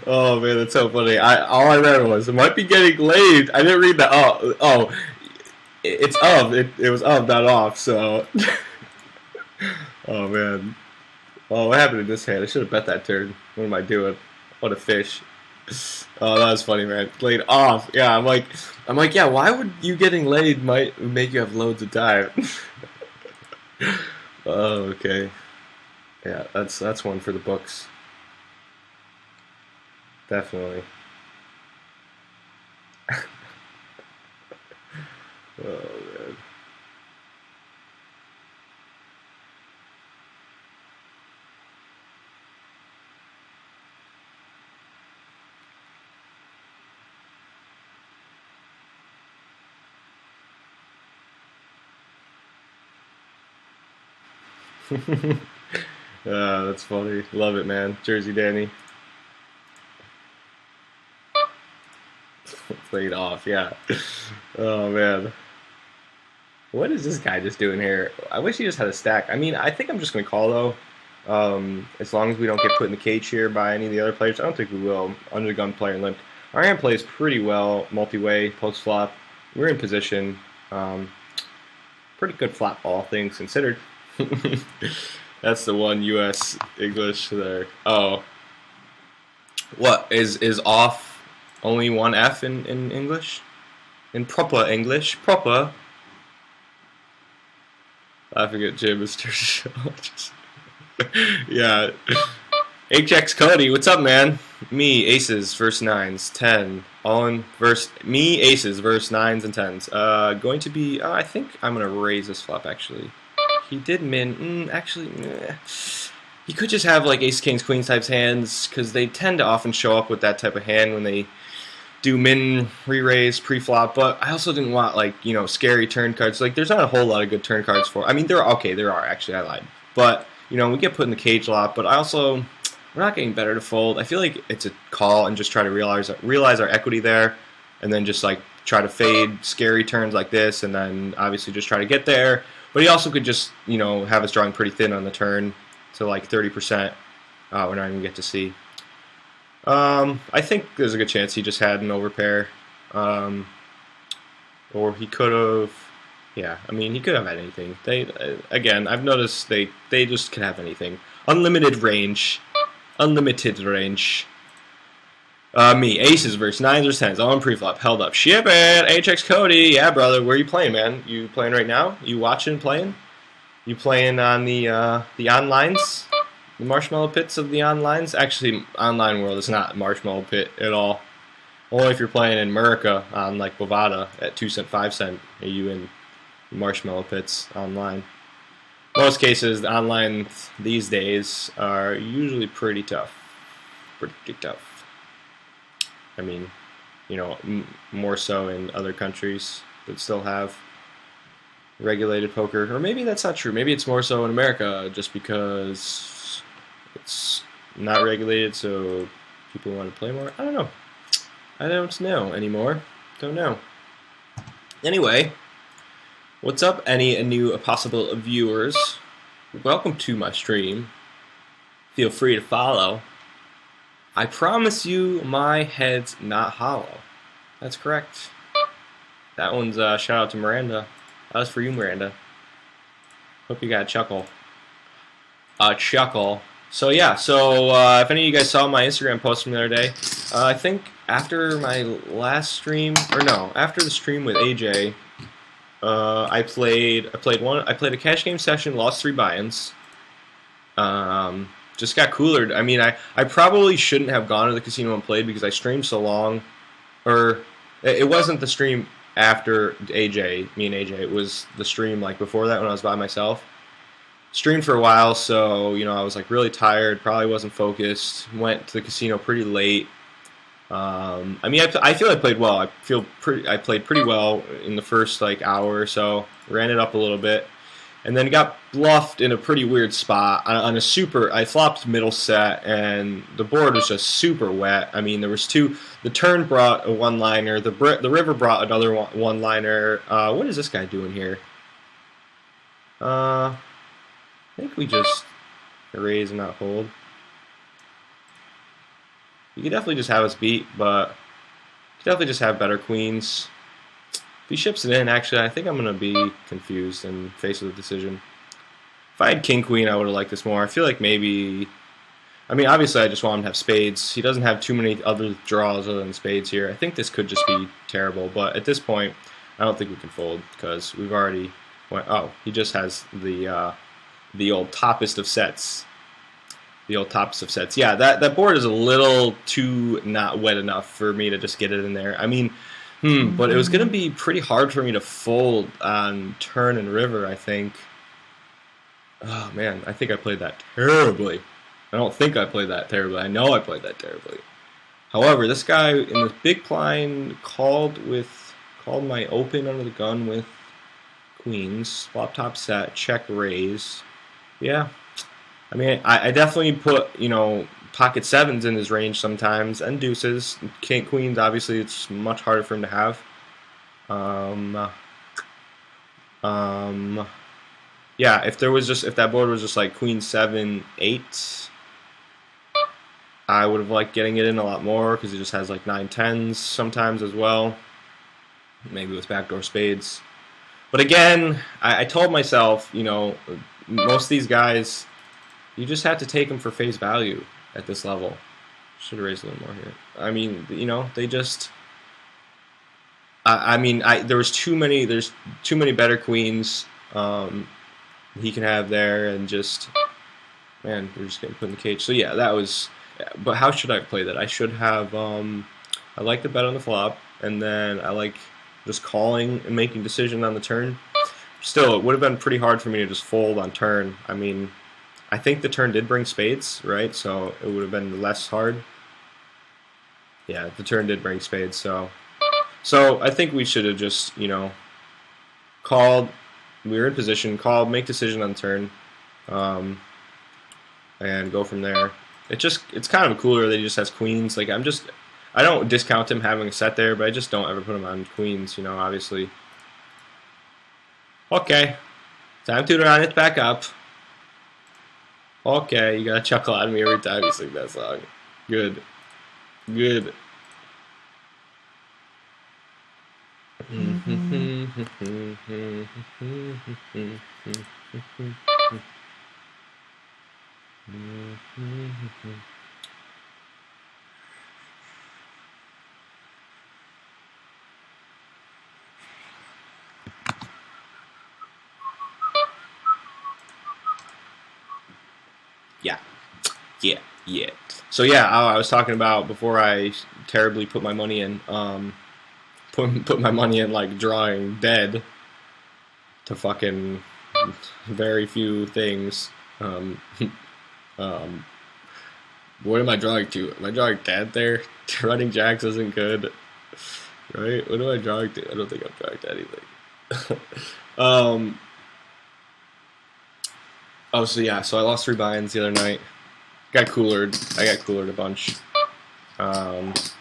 Oh man, that's so funny. All I read was it might be getting laid. I didn't read that. Oh, it's of. It was of, not off. So, oh man. Oh, what happened to this hand? I should have bet that turn. What am I doing? What a fish. Oh, that was funny, man. Laid off. Yeah, I'm like, yeah. Why would you getting laid might make you have loads of time? Oh, okay. Yeah, that's one for the books. Definitely. Oh, man. That's funny. Love it, man. Jersey Danny. Played off, yeah. Oh, man. What is this guy just doing here? I wish he just had a stack. I mean, I think I'm just going to call, though. As long as we don't get put in the cage here by any of the other players. I don't think we will. Under the gun, player, and limp. Our hand plays pretty well. Multi-way, post-flop. We're in position. Pretty good flop, all things considered. That's the one U.S. English there. Oh. What? Is off only one F in English? In proper English? Proper? I forget Jim is yeah. HX Cody, what's up, man? Me, aces, verse 9s, 10. All in verse. Me, aces, verse 9s and 10s. Going to be. I think I'm going to raise this flop, actually. He did min. Actually, he could just have like ace, kings, queens types hands, because they tend to often show up with that type of hand when they do min, re-raise, pre-flop. But I also didn't want, like, you know, scary turn cards. Like, there's not a whole lot of good turn cards for. I mean, there are actually. I lied. But you know, we get put in the cage a lot. But I also, we're not getting better to fold. I feel like it's a call and just try to realize our equity there, and then just like try to fade scary turns like this, and then obviously just try to get there. But he also could just, you know, have us drawing pretty thin on the turn to like 30%. We're not even get to see. I think there's a good chance he just had an overpair. Or he could have, yeah, I mean, he could have had anything. Again, I've noticed they just can have anything. Unlimited range. Unlimited range. Me, aces versus 9s or 10s. On pre-flop, held up. Ship it! HX Cody! Yeah, brother, where are you playing, man? You playing right now? You watching, playing? You playing on the onlines? The marshmallow pits of the onlines? Actually, online world is not marshmallow pit at all. Only if you're playing in America on, like, Bovada at 2 cent, 5 cent, are you in marshmallow pits online. Most cases, the online these days are usually pretty tough. Pretty tough. I mean, you know, more so in other countries that still have regulated poker. Or maybe that's not true. Maybe it's more so in America just because it's not regulated, so people want to play more. I don't know. I don't know anymore. Don't know. Anyway, what's up, any new possible viewers? Welcome to my stream. Feel free to follow. I promise you my head's not hollow. That's correct. That one's shout out to Miranda. That was for you, Miranda. Hope you got a chuckle. A chuckle. So yeah, if any of you guys saw my Instagram post from the other day, I think after my last stream, or no, after the stream with AJ, I played a cash game session, lost 3 buy-ins. Just got coolered. I mean, I probably shouldn't have gone to the casino and played because I streamed so long. Or, it wasn't the stream after AJ, me and AJ. It was the stream like before that when I was by myself. Streamed for a while, so, you know, I was like really tired, probably wasn't focused. Went to the casino pretty late. I mean, I feel I played well. I played pretty well in the first like hour or so. Ran it up a little bit. And then got bluffed in a pretty weird spot on a super. I flopped middle set, and the board was just super wet. I mean, there was 2. The turn brought a one-liner. The river brought another one-liner. What is this guy doing here? I think we just raise and not hold. You could definitely just have us beat, but you could definitely just have better queens. If he ships it in, actually, I think I'm going to be confused and faced with a decision. If I had king-queen, I would have liked this more. I feel like maybe... I mean, obviously, I just want him to have spades. He doesn't have too many other draws other than spades here. I think this could just be terrible, but at this point, I don't think we can fold because we've already... Oh, he just has the old toppest of sets. The old tops of sets. Yeah, that board is a little too not wet enough for me to just get it in there. I mean... But it was going to be pretty hard for me to fold on turn and river, I think. Oh, man, I think I played that terribly. I don't think I played that terribly. I know I played that terribly. However, this guy in the big blind called my open under the gun with queens, flop top set, check raise. Yeah, I mean, I definitely put, pocket sevens in his range sometimes, and deuces. King, queens, obviously, it's much harder for him to have. Yeah, if that board was just like queen, 7, 8, I would have liked getting it in a lot more because it just has like 9, 10s sometimes as well. Maybe with backdoor spades. But again, I told myself, most of these guys, you just have to take them for face value at this level. Should have raised a little more here. I mean, they just. There's too many better queens he can have there, and just, man, we're just getting put in the cage. So yeah, that was. But how should I play that? I should have. I like the bet on the flop, and then I like just calling and making decision on the turn. Still, it would have been pretty hard for me to just fold on turn. I mean, I think the turn did bring spades, right? So it would have been less hard. Yeah, the turn did bring spades, so I think we should have just, called. We were in position, called, make decision on turn, and go from there. It's kind of cooler that he just has queens. Like, I don't discount him having a set there, but I just don't ever put him on queens, obviously. Okay, time to run it back up. Okay, you gotta chuckle at me every time you sing that song. Good. Good. Yeah. So yeah, I was talking about before I terribly put my money in, put my money in like drawing dead to fucking very few things. What am I drawing to? Am I drawing dead there? Running jacks isn't good, right? What am I drawing to? I don't think I'm drawing to anything. So yeah, so I lost 3 buy-ins the other night. I got coolered a bunch. What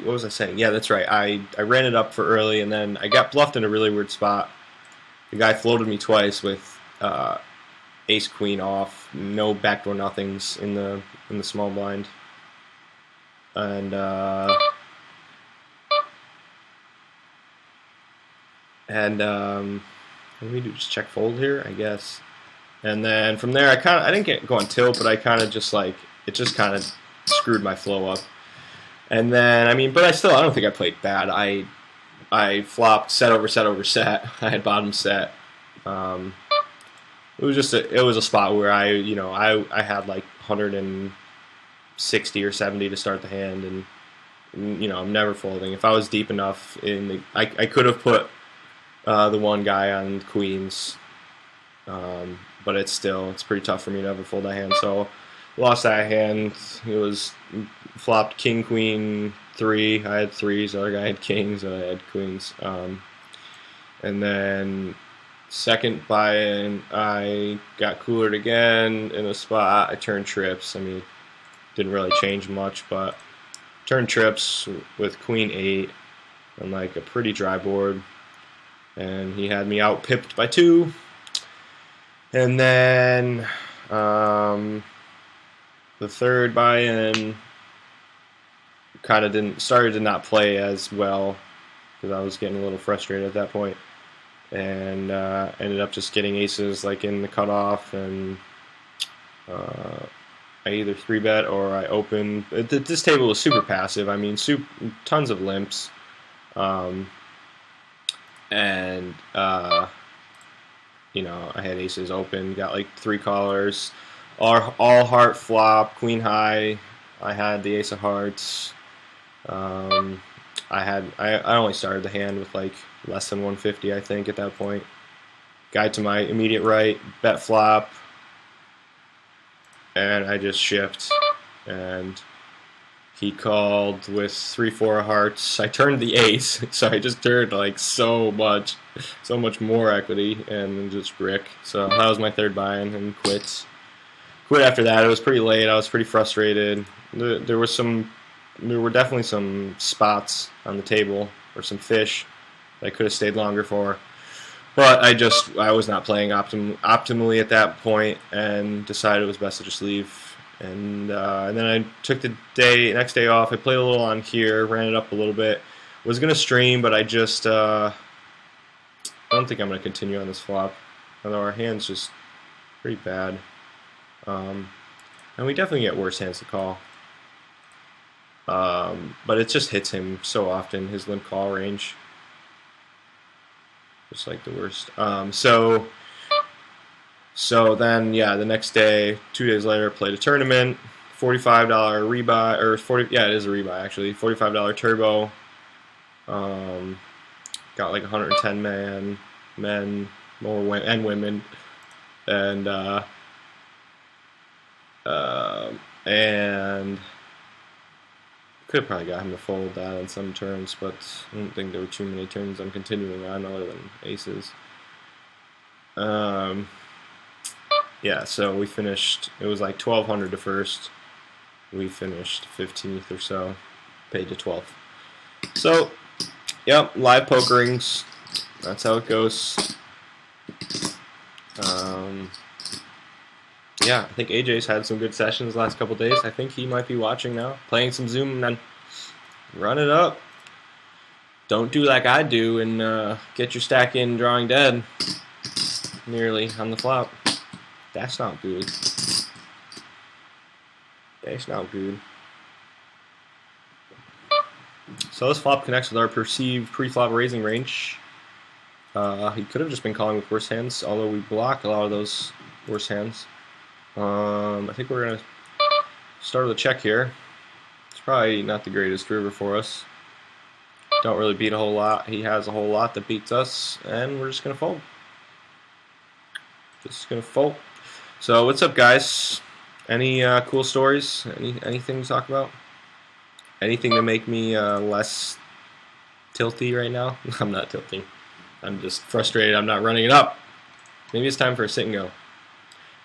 was I saying? Yeah, that's right. I ran it up for early, and then I got bluffed in a really weird spot. The guy floated me twice with ace queen off, no backdoor nothings in the small blind, and what do we do? Just check fold here, I guess. And then from there, I didn't go on tilt, but I kind of just like, it just kind of screwed my flow up. And then, but I don't think I played bad. I flopped set over set over set. I had bottom set. It was a spot where I had like 160 or 70 to start the hand, and I'm never folding. If I was deep enough I could have put the one guy on queens, but it's pretty tough for me to ever fold that hand. So lost that hand. It was flopped king queen 3. I had 3s. The other guy had kings, and I had queens. And then second buy-in, I got coolered again in a spot. I turned trips. Didn't really change much, but turned trips with queen 8 on like a pretty dry board. And he had me out pipped by 2. And then the third buy-in started to not play as well because I was getting a little frustrated at that point, and ended up just getting aces like in the cutoff, and I either 3-bet or I opened. This table was super passive. Tons of limps. I had aces open, got like 3 callers. all heart flop, queen high. I had the ace of hearts. I only started the hand with like less than 150, I think, at that point. Guy to my immediate right, bet flop, and I just shift, and he called with 3-4 hearts. I turned the ace, so I just turned like so much more equity, and then just brick. So that was my third buy-in, and quit after that. It was pretty late. I was pretty frustrated. There were definitely some spots on the table or some fish that I could have stayed longer for. But I was not playing optimally at that point, and decided it was best to just leave. And then I took the next day off. I played a little on here, ran it up a little bit. Was gonna stream, but I just I don't think I'm gonna continue on this flop. Although our hand's just pretty bad, and we definitely get worse hands to call. But it just hits him so often. His limp call range. Just like the worst. So then, yeah, the next day, 2 days later, played a tournament, $45 rebuy, or 40. Yeah, it is a rebuy actually. $45 turbo. Got like 110 men, more and women, and could have probably got him to fold that on some turns, but I don't think there were too many turns I'm continuing on other than aces. Yeah, so we finished, it was like 1,200 to first. We finished 15th or so, paid to 12th. So, yep, live pokerings. That's how it goes. Yeah, I think AJ's had some good sessions the last couple days. I think he might be watching now, playing some Zoom, and then run it up. Don't do like I do and get your stack in drawing dead nearly on the flop. That's not good. That's not good. So this flop connects with our perceived pre-flop raising range. He could have just been calling with worse hands, although we block a lot of those worse hands. I think we're going to start with a check here. It's probably not the greatest river for us. Don't really beat a whole lot. He has a whole lot that beats us, and we're just going to fold. Just going to fold. So what's up, guys? Any cool stories? Anything to talk about? Anything to make me less tilty right now? I'm not tilting. I'm just frustrated I'm not running it up. Maybe it's time for a sit and go.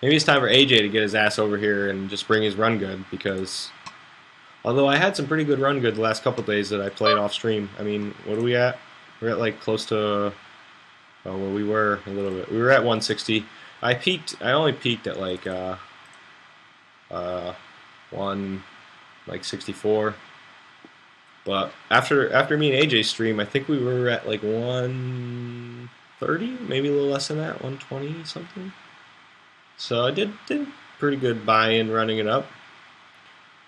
Maybe it's time for AJ to get his ass over here and just bring his run good, because although I had some pretty good run good the last couple of days that I played off stream. I mean, what are we at? We're at like close to, oh, well, we were a little bit. We were at 160. I only peaked at like 164. But after me and AJ stream, I think we were at like 130, maybe a little less than that, 120 something. So I did pretty good buy-in running it up.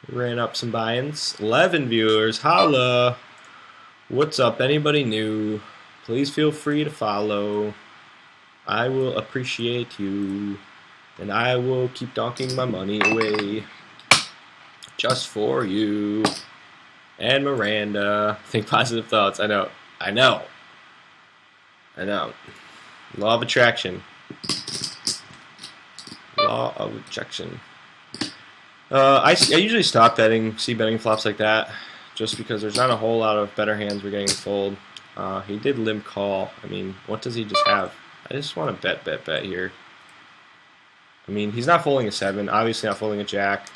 Ran up some buy-ins. 11 viewers, holla! What's up? Anybody new? Please feel free to follow. I will appreciate you, and I will keep donking my money away just for you. And Miranda, think positive thoughts. I know. Law of attraction. Law of attraction. I usually stop betting, betting flops like that, just because there's not a whole lot of better hands we're getting to fold. He did limp call. I mean, what does he just have? I just want to bet here. I mean, he's not folding a 7, obviously not folding a jack.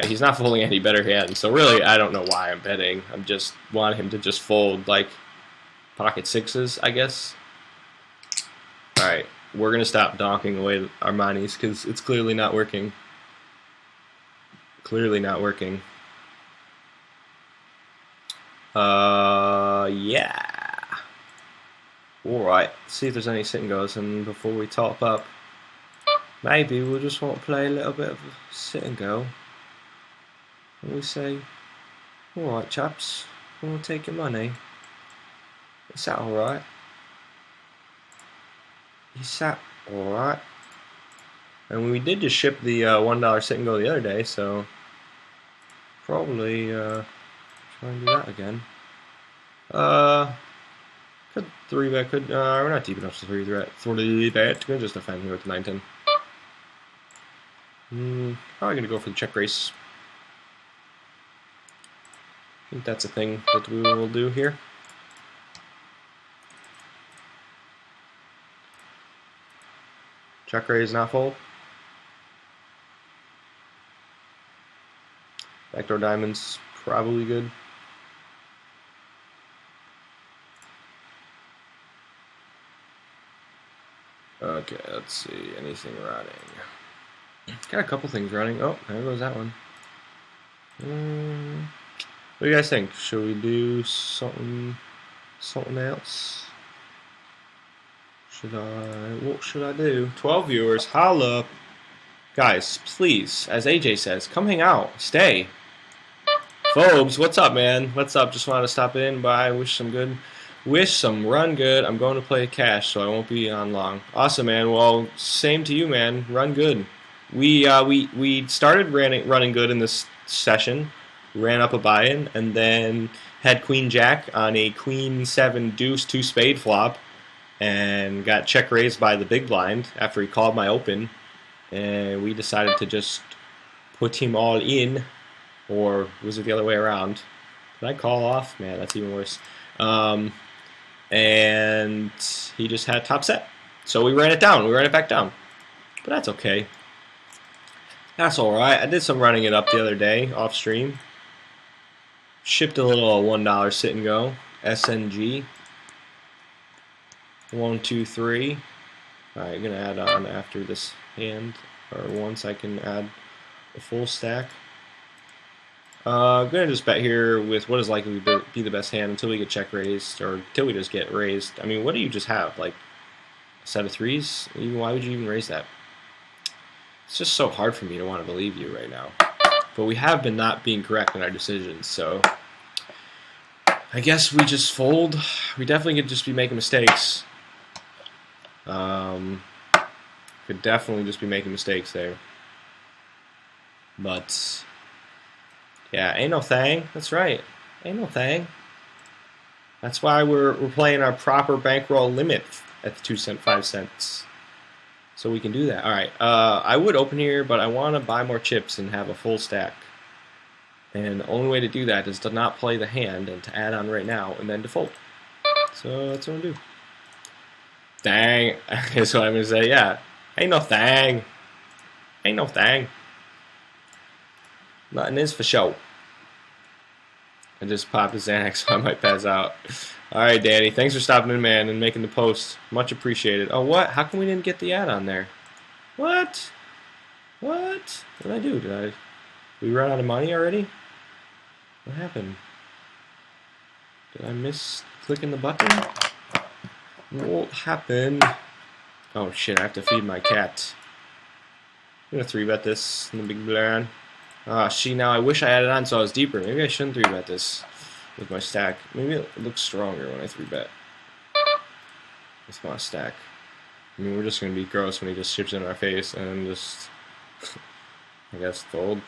He's not folding any better hands, so really I don't know why I'm betting. I'm just wanting him to just fold like pocket 6s, I guess. Alright, we're going to stop donking away our monies because it's clearly not working. Clearly not working. Yeah. Alright, see if there's any sit and goes, and before we top up, maybe we'll just want to play a little bit of a sit and go. And we say, alright chaps, we'll take your money. Is that alright? Is that alright? And we did just ship the $1 sit and go the other day, so probably try and do that again. Could 3-bet, could, we're not deep enough to 3-bet, could just defend here with the 9-10. Probably gonna go for the check raise. I think that's a thing that we will do here. Check raise, not fold. Backdoor diamonds, probably good. Okay, let's see. Anything running? Got a couple things running. Oh, there goes that one. What do you guys think? Should we do something else? What should I do? 12 viewers, holla. Guys, please, as AJ says, come hang out. Stay. Phobes, what's up, man? What's up? Just wanted to stop in by, wish some run good. I'm going to play cash, so I won't be on long. Awesome, man. Well, same to you, man. Run good. We started running good in this session, ran up a buy-in, and then had Queen Jack on a Queen 7 Deuce 2 spade flop, and got check raised by the big blind after he called my open, and we decided to just put him all in, or was it the other way around? Did I call off? Man, that's even worse. And he just had top set, so we ran it down. We ran it back down, but that's okay. That's alright. I did some running it up the other day off stream. Shipped a little $1 sit and go. SNG. 1, 2, 3. Alright, I'm gonna add on after this hand, or once I can add a full stack. I'm gonna just bet here with what is likely to be the best hand until we get check raised, or until we just get raised. I mean, what do you just have? Like a set of threes? Why would you even raise that? It's just so hard for me to want to believe you right now. But we have been not being correct in our decisions, so I guess we just fold. We definitely could just be making mistakes. Could definitely just be making mistakes there. But yeah, ain't no thing. That's right. Ain't no thing. That's why we're playing our proper bankroll limit at the 2 cent, 5 cents. So we can do that. Alright, I would open here, but I want to buy more chips and have a full stack. And the only way to do that is to not play the hand and to add on right now and then default. So that's what I'm going to do. Dang. That's what I'm going to say. Yeah. Ain't no thing. Ain't no thing. Nothing is for show. I just popped a Xanax, so I might pass out. Alright, Danny. Thanks for stopping in, man, and making the post. Much appreciated. Oh, what? How come we didn't get the add-on there? What? What? What did I do? Did we run out of money already? What happened? Did I miss clicking the button? What happened? Oh, shit. I have to feed my cat. I'm going to 3-bet this in the big blind. Ah, see, now I wish I had it on so I was deeper. Maybe I shouldn't 3-bet this with my stack. Maybe it looks stronger when I 3-bet with my stack. I mean, we're just going to be gross when he just ships in our face and just, I guess, fold.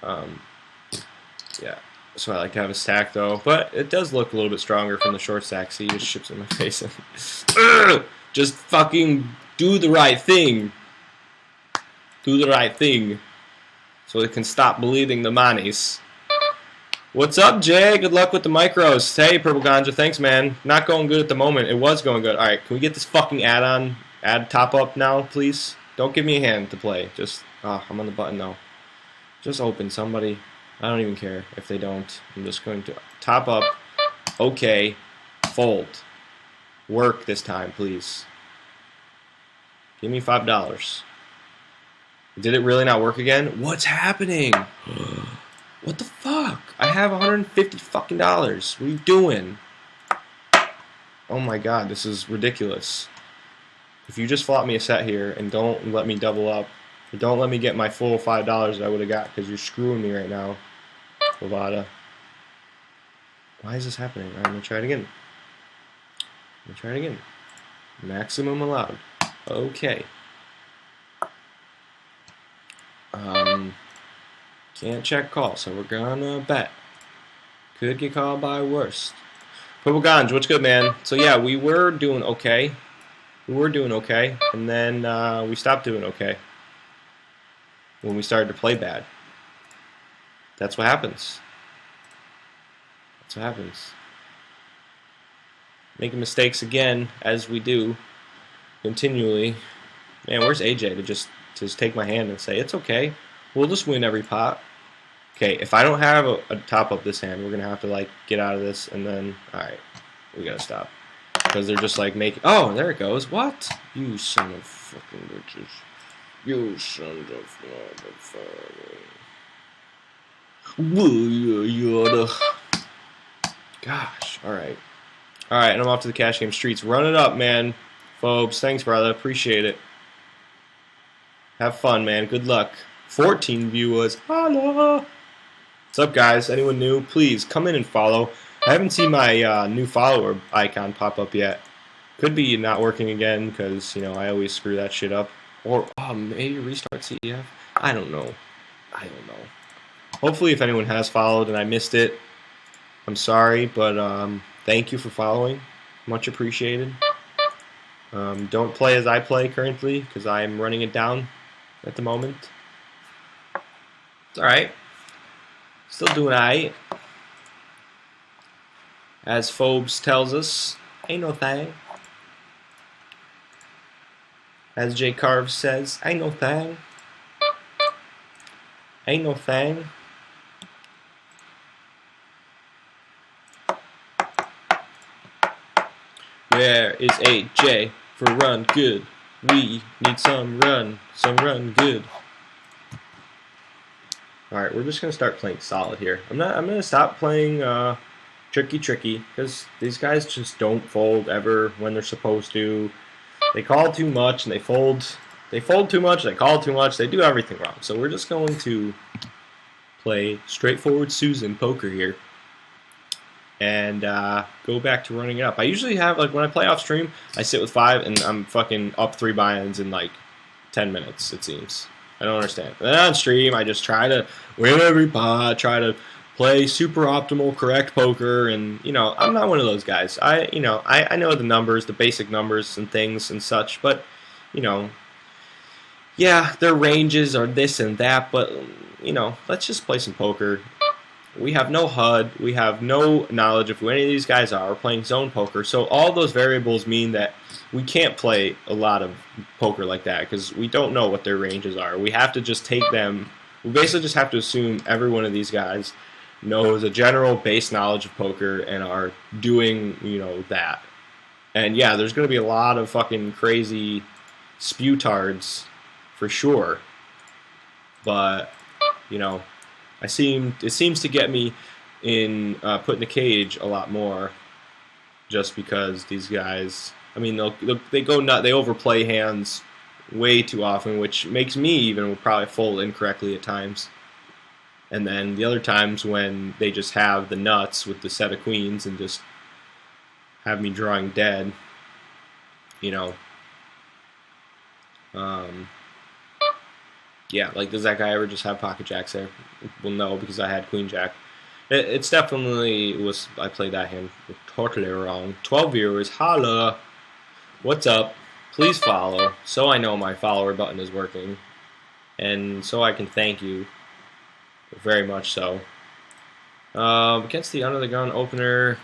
Yeah, so I like to have a stack, though. But it does look a little bit stronger from the short stack, so he just ships in my face and just fucking do the right thing. Do the right thing. So it can stop bleeding the monies. What's up, Jay? Good luck with the micros. Hey, Purple Ganja, thanks, man. Not going good at the moment. It was going good. Alright, can we get this fucking add-on, top-up now, please? Don't give me a hand to play. Just, I'm on the button now. Just open somebody. I don't even care if they don't. I'm just going to top up. Okay. Fold. Work this time, please. Give me $5. Did it really not work again? What's happening? What the fuck? I have $150 fucking dollars. What are you doing? Oh my god, this is ridiculous. If you just flop me a set here and don't let me double up, or don't let me get my full $5 that I would have got, because you're screwing me right now, Bovada. Why is this happening? Alright, I'm going to try it again. Maximum allowed. Okay. Can't check call, so we're gonna bet. Could get called by worst. Purple Ganj, what's good, man? So yeah, we were doing okay. And then we stopped doing okay when we started to play bad. That's what happens. Making mistakes again, as we do, continually. Man, where's AJ to just take my hand and say, it's okay, we'll just win every pot. Okay, if I don't have a top up this hand, we're going to have to, like, get out of this, and then, alright, we got to stop. Because they're just, like, making, oh, there it goes. What? You son of fucking bitches. You son of motherfucker. Gosh, alright. Alright, and I'm off to the cash game streets. Run it up, man. Phobes, thanks, brother. Appreciate it. Have fun, man. Good luck. 14 viewers. Holla! What's up, guys? Anyone new? Please, come in and follow. I haven't seen my new follower icon pop up yet. Could be not working again, because, you know, I always screw that shit up. Or, maybe restart CEF? I don't know. Hopefully, if anyone has followed and I missed it, I'm sorry, but thank you for following. Much appreciated. Don't play as I play currently, because I'm running it down at the moment. It's alright. Still doing alright. As Phobes tells us, ain't no thing. As J Carve says, ain't no thing. Ain't no thing. Where is AJ for run good? We need some run good. Alright, we're just gonna start playing solid here. I'm gonna stop playing tricky, because these guys just don't fold ever when they're supposed to. They call too much and they fold too much, they call too much, they do everything wrong. So we're just going to play straightforward Susan poker here. And go back to running it up. I usually have, like, when I play off stream, I sit with 5 and I'm fucking up 3 buy-ins in like 10 minutes, it seems. I don't understand. And then on stream, I just try to win every pot, try to play super optimal, correct poker, and, you know, I'm not one of those guys. I know the numbers, the basic numbers and things and such, but, you know, yeah, their ranges are this and that, but, you know, let's just play some poker. We have no HUD. We have no knowledge of who any of these guys are. We're playing zone poker. So all those variables mean that we can't play a lot of poker like that because we don't know what their ranges are. We have to just take them. We basically just have to assume every one of these guys knows a general base knowledge of poker and are doing, you know, that. And yeah, there's going to be a lot of fucking crazy sputards for sure. But, you know, it seems to get me in put in the cage a lot more, just because these guys. I mean, they go nut. They overplay hands way too often, which makes me even probably fold incorrectly at times. And then the other times when they just have the nuts with the set of queens and just have me drawing dead, you know. Yeah, like, does that guy ever just have pocket jacks there? Well, no, because I had queen jack. It's definitely was. I played that hand totally wrong. 12 viewers, holla. What's up? Please follow, so I know my follower button is working, and so I can thank you very much so. Against the under the gun opener,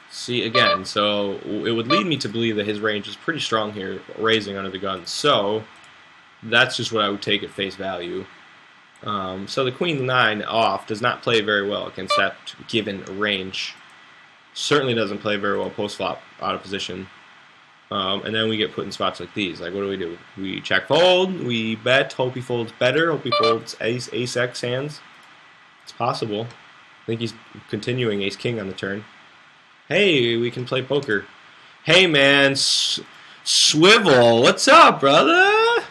see again. So it would lead me to believe that his range is pretty strong here, raising under the gun. So that's just what I would take at face value. So the queen 9 off does not play very well against that given range. Certainly doesn't play very well post flop out of position. And then we get put in spots like these. Like, what do? We check fold, we bet, hope he folds better, hope he folds ace-x hands. It's possible. I think he's continuing ace-king on the turn. Hey, we can play poker. Hey, man, Swivel, what's up, brother?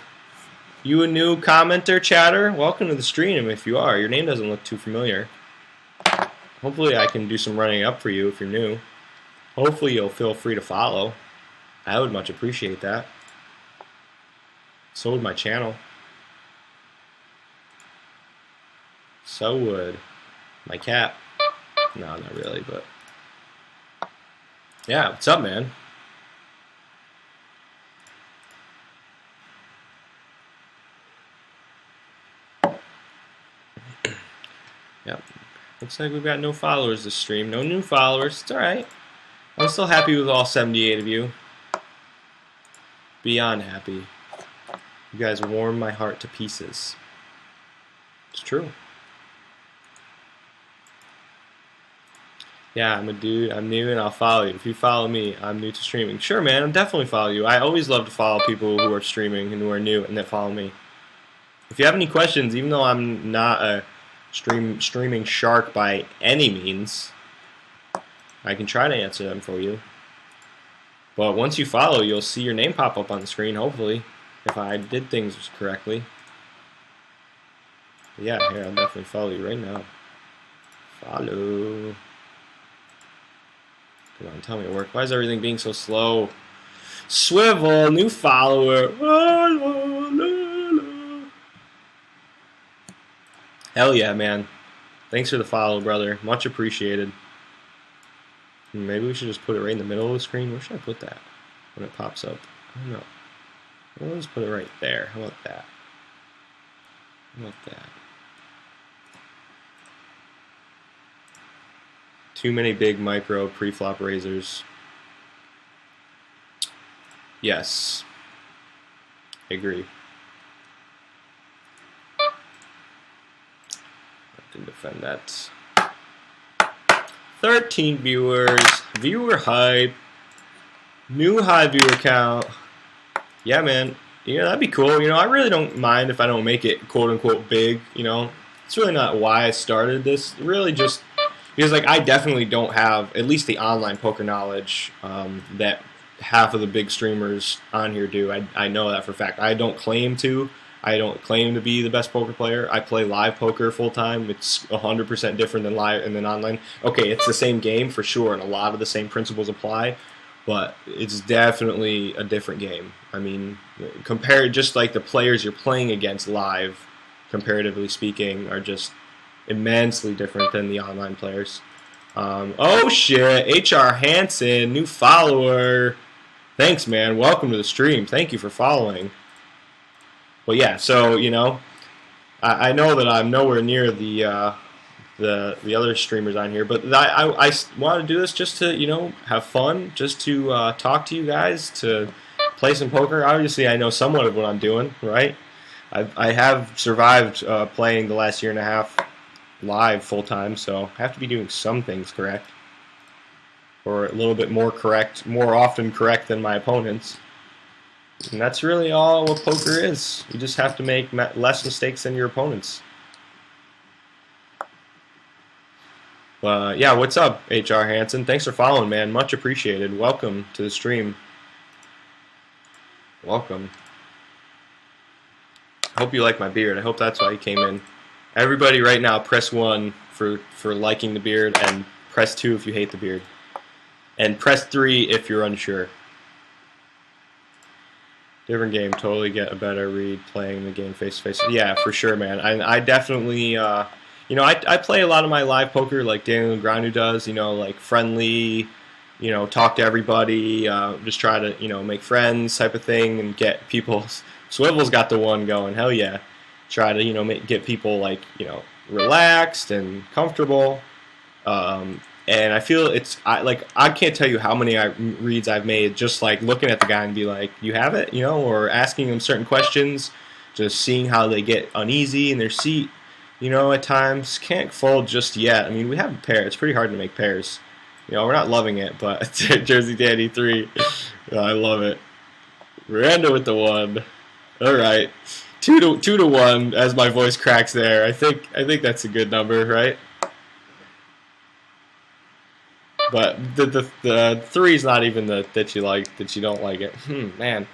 You a new commenter, chatter? Welcome to the stream if you are. Your name doesn't look too familiar. Hopefully I can do some running up for you if you're new. Hopefully you'll feel free to follow. I would much appreciate that. So would my channel. So would my cat. No, not really, but yeah. What's up, man? Yep. Looks like we've got no followers this stream. No new followers. It's alright. I'm still happy with all 78 of you. Beyond happy. You guys warm my heart to pieces. It's true. Yeah, I'm a dude. I'm new and I'll follow you. If you follow me, I'm new to streaming. Sure, man. I'll definitely follow you. I always love to follow people who are streaming and who are new and that follow me. If you have any questions, even though I'm not a streaming shark by any means, I can try to answer them for you. But once you follow, you'll see your name pop up on the screen, hopefully, if I did things correctly. But yeah, here, I'll definitely follow you right now. Follow. Come on, tell me it worked. Why is everything being so slow? Swivel, new follower. Hell yeah, man. Thanks for the follow, brother. Much appreciated. Maybe we should just put it right in the middle of the screen. Where should I put that when it pops up? I don't know. We'll just put it right there. How about that? How about that? Too many big micro pre-flop razors. Yes. I agree. I can defend that. 13 viewers, viewer hype, new high viewer count. Yeah, man. That'd be cool. I really don't mind if I don't make it quote-unquote big, It's really not why I started this. Really just because, I definitely don't have, at least the online poker knowledge that half of the big streamers on here do. I know that for a fact. I don't claim to. I don't claim to be the best poker player. I play live poker full time. It's 100% different than live and then online. Okay, it's the same game for sure, and a lot of the same principles apply, but it's definitely a different game. I mean, just like the players you're playing against live, comparatively speaking, are just immensely different than the online players. Oh shit, HR Hansen, new follower. Thanks, man. Welcome to the stream. Thank you for following. Well, yeah, so, I know that I'm nowhere near the other streamers on here, but I want to do this just to, have fun, just to talk to you guys, to play some poker. Obviously, I know somewhat of what I'm doing, right? I have survived playing the last year and a half live full-time, so I have to be doing some things correct, or a little bit more correct, more often correct than my opponents. And that's really all what poker is. You just have to make less mistakes than your opponents. Yeah, what's up, HR Hansen? Thanks for following, man. Much appreciated. Welcome to the stream. Welcome. I hope you like my beard. I hope that's why you came in. Everybody right now, press 1 for liking the beard, and press 2 if you hate the beard. And press 3 if you're unsure. Different game, totally get a better read playing the game face-to-face. Yeah, for sure, man. I definitely, I play a lot of my live poker like Daniel Granu does, like friendly, talk to everybody, just try to, make friends type of thing and get people. Swivel's got the one going, hell yeah. Try to, get people, relaxed and comfortable. And I feel I can't tell you how many reads I've made just looking at the guy and be like, you have it, or asking them certain questions, just seeing how they get uneasy in their seat, at times. Can't fold just yet. I mean, we have a pair. It's pretty hard to make pairs. We're not loving it, but Jersey Dandy 3, I love it. Miranda with the 1. All right, 2 to 1 as my voice cracks there. I think that's a good number, right? But the 3 is not even that you don't like it. Man,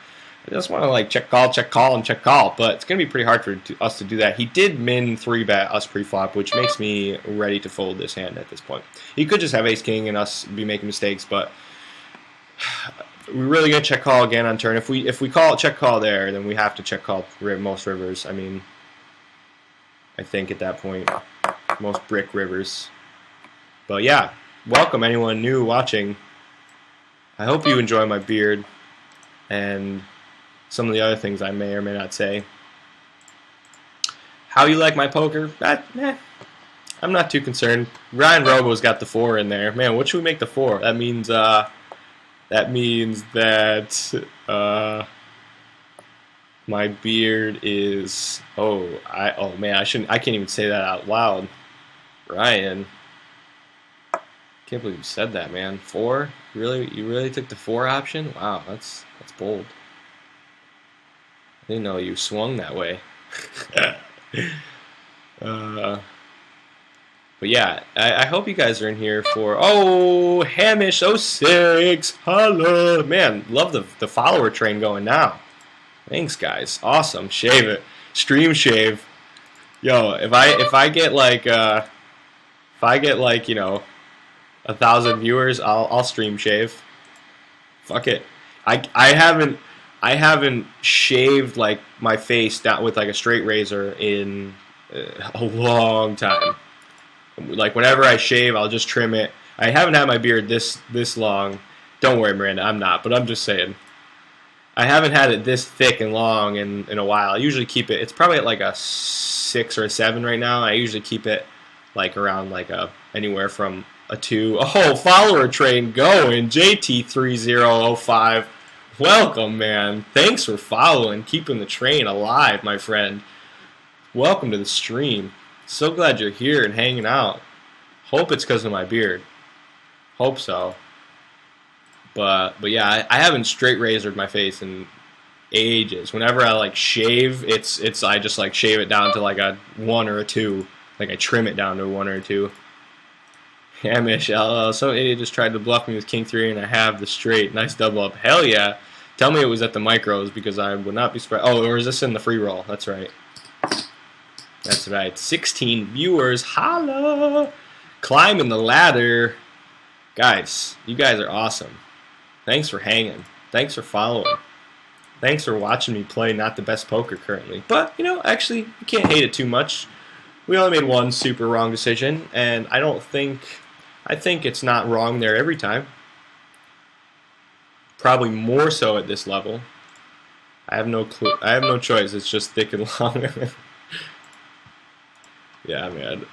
I just want to check call, and check call. But it's gonna be pretty hard for us to do that. He did min 3-bet us pre-flop, which makes me ready to fold this hand at this point. He could just have ace king and us be making mistakes, but we're really gonna check call again on turn. If we check call there, then we have to check call most rivers. I mean, I think at that point. most brick rivers. But yeah, welcome anyone new watching. I hope you enjoy my beard and some of the other things I may or may not say. How you like my poker? I'm not too concerned. Ryan Robo's got the 4 in there. Man, what should we make the 4? That means that my beard is oh man, I can't even say that out loud. Ryan, can't believe you said that, man. 4? You really took the 4 option? Wow, that's bold. I didn't know you swung that way. But yeah, I hope you guys are in here for Hamish06. Holla, man, love the follower train going now. Thanks, guys. Awesome. Shave it. Stream shave. Yo, if I get like you know 1,000 viewers, I'll stream shave. Fuck it. I haven't shaved like my face down with like a straight razor in a long time. Like whenever I shave, I'll just trim it. I haven't had my beard this long. Don't worry, Miranda, I'm not. But I'm just saying, I haven't had it this thick and long in a while. I usually keep it. It's probably at like a 6 or a 7 right now. I usually keep it like around like anywhere from a 2. Oh, follower train going. JT3005. Welcome, man. Thanks for following, keeping the train alive, my friend. Welcome to the stream. So glad you're here and hanging out. Hope it's because of my beard. Hope so. But yeah, I haven't straight razored my face in ages. Whenever I like shave, it's I just like shave it down to like a 1 or a 2. Like I trim it down to a 1 or a 2. Hamish, some idiot just tried to bluff me with King 3 and I have the straight. Nice double up. Hell yeah. Tell me it was at the micros because I would not be surprised. Oh, or is this in the free roll? That's right. That's right. 16 viewers. Holla! Climbing the ladder. Guys, you guys are awesome. Thanks for hanging. Thanks for following. Thanks for watching me play not the best poker currently. But, you know, actually, you can't hate it too much. We only made one super wrong decision, and I think it's not wrong there every time. Probably more so at this level. I have no clue. I have no choice. It's just thick and long. Yeah, man.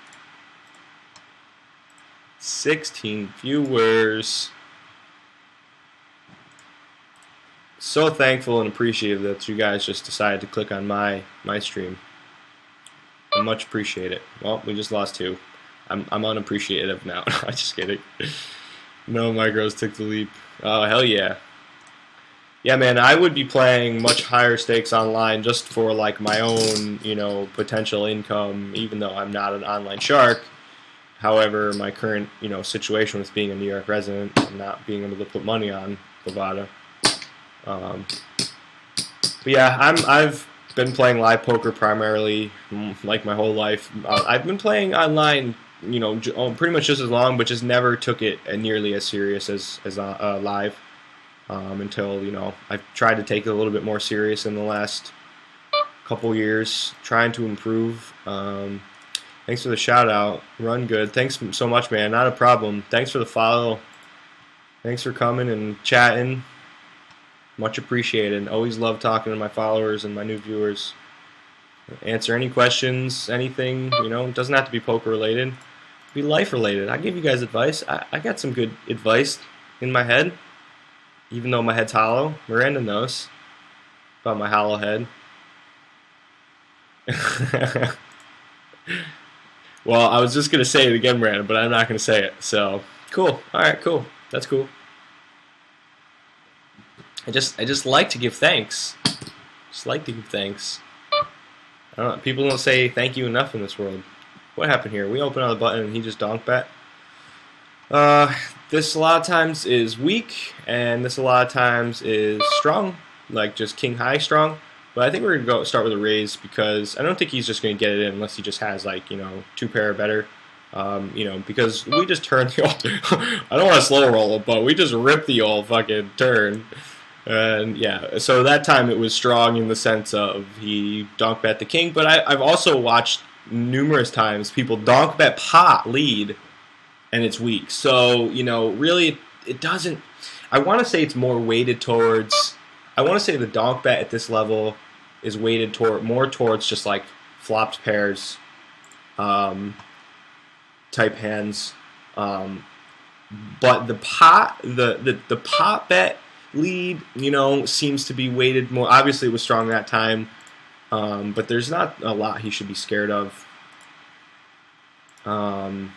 16 viewers. So thankful and appreciative that you guys just decided to click on my stream. I much appreciate it. Well, we just lost 2. I'm unappreciative now. I'm just kidding. No micros took the leap. Oh, hell yeah. Yeah, man, I would be playing much higher stakes online just for like my own, you know, potential income, even though I'm not an online shark. However, my current, you know, situation with being a New York resident and not being able to put money on Bovada. But yeah, I've been playing live poker primarily like my whole life. I've been playing online, you know, pretty much just as long, but just never took it nearly as serious as live. Until, you know, I've tried to take it a little bit more serious in the last couple years, trying to improve. Thanks for the shout out. Run good. Thanks so much, man. Not a problem. Thanks for the follow. Thanks for coming and chatting. Much appreciated. Always love talking to my followers and my new viewers. Answer any questions, anything, you know, it doesn't have to be poker related. Be life related. I give you guys advice. I got some good advice in my head. Even though my head's hollow, Miranda knows about my hollow head. Well, I was just going to say it again, Miranda, but I'm not going to say it. So, cool. All right, cool. That's cool. I just like to give thanks. Just like to give thanks. I don't know. People don't say thank you enough in this world. What happened here? We opened on the button and he just donked bet. This a lot of times is weak, and this a lot of times is strong, like just king high strong. But I think we're gonna start with a raise because I don't think he's just gonna get it in unless he just has like, you know, 2 pair or better. You know, because we just turned the old. I don't want to slow roll it, but we just ripped the old fucking turn. And yeah, so that time it was strong in the sense of he donk bet the king. But I've also watched numerous times people donk bet pot lead and it's weak. So, really it doesn't. I want to say it's more weighted towards. I want to say the donk bet at this level is weighted more towards just like flopped pairs, type hands. But the pot bet lead, seems to be weighted more. Obviously, it was strong that time, but there's not a lot he should be scared of. But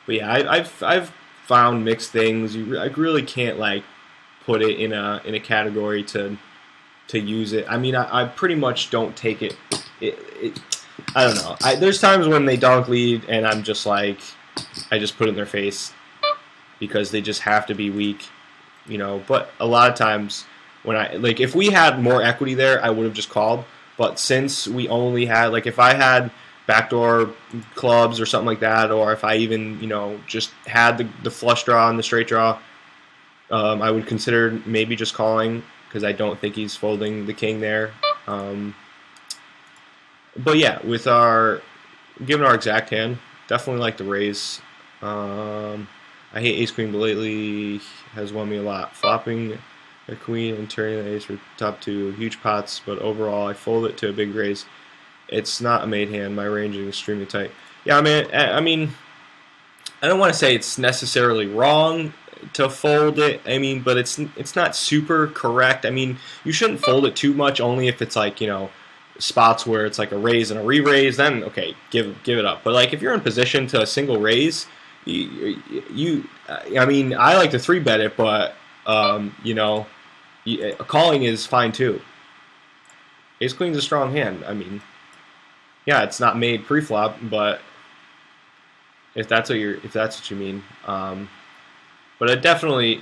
yeah, I've found mixed things. I really can't like put it in a category to use it. I mean, I pretty much don't take it. I don't know. There's times when they donk lead, and I'm just like, I just put it in their face because they just have to be weak, But a lot of times when if we had more equity there, I would have just called. But since we only had, like, if I had backdoor clubs or something like that, or if I even, just had the flush draw and the straight draw, I would consider maybe just calling because I don't think he's folding the king there. But yeah, given our exact hand, definitely like the raise. I hate ace queen, but lately has won me a lot. Flopping a queen and turning the ace for top two, huge pots, but overall I fold it to a big raise. It's not a made hand. My range is extremely tight. Yeah, I mean, I don't want to say it's necessarily wrong to fold it. I mean, but it's not super correct. I mean, you shouldn't fold it too much. Only if it's like spots where it's like a raise and a re-raise. Then okay, give it up. But like if you're in position to a single raise, I mean, I like to 3-bet it, but calling is fine too. Ace queen's a strong hand. I mean, yeah, it's not made pre-flop, but if that's what you mean. But I definitely,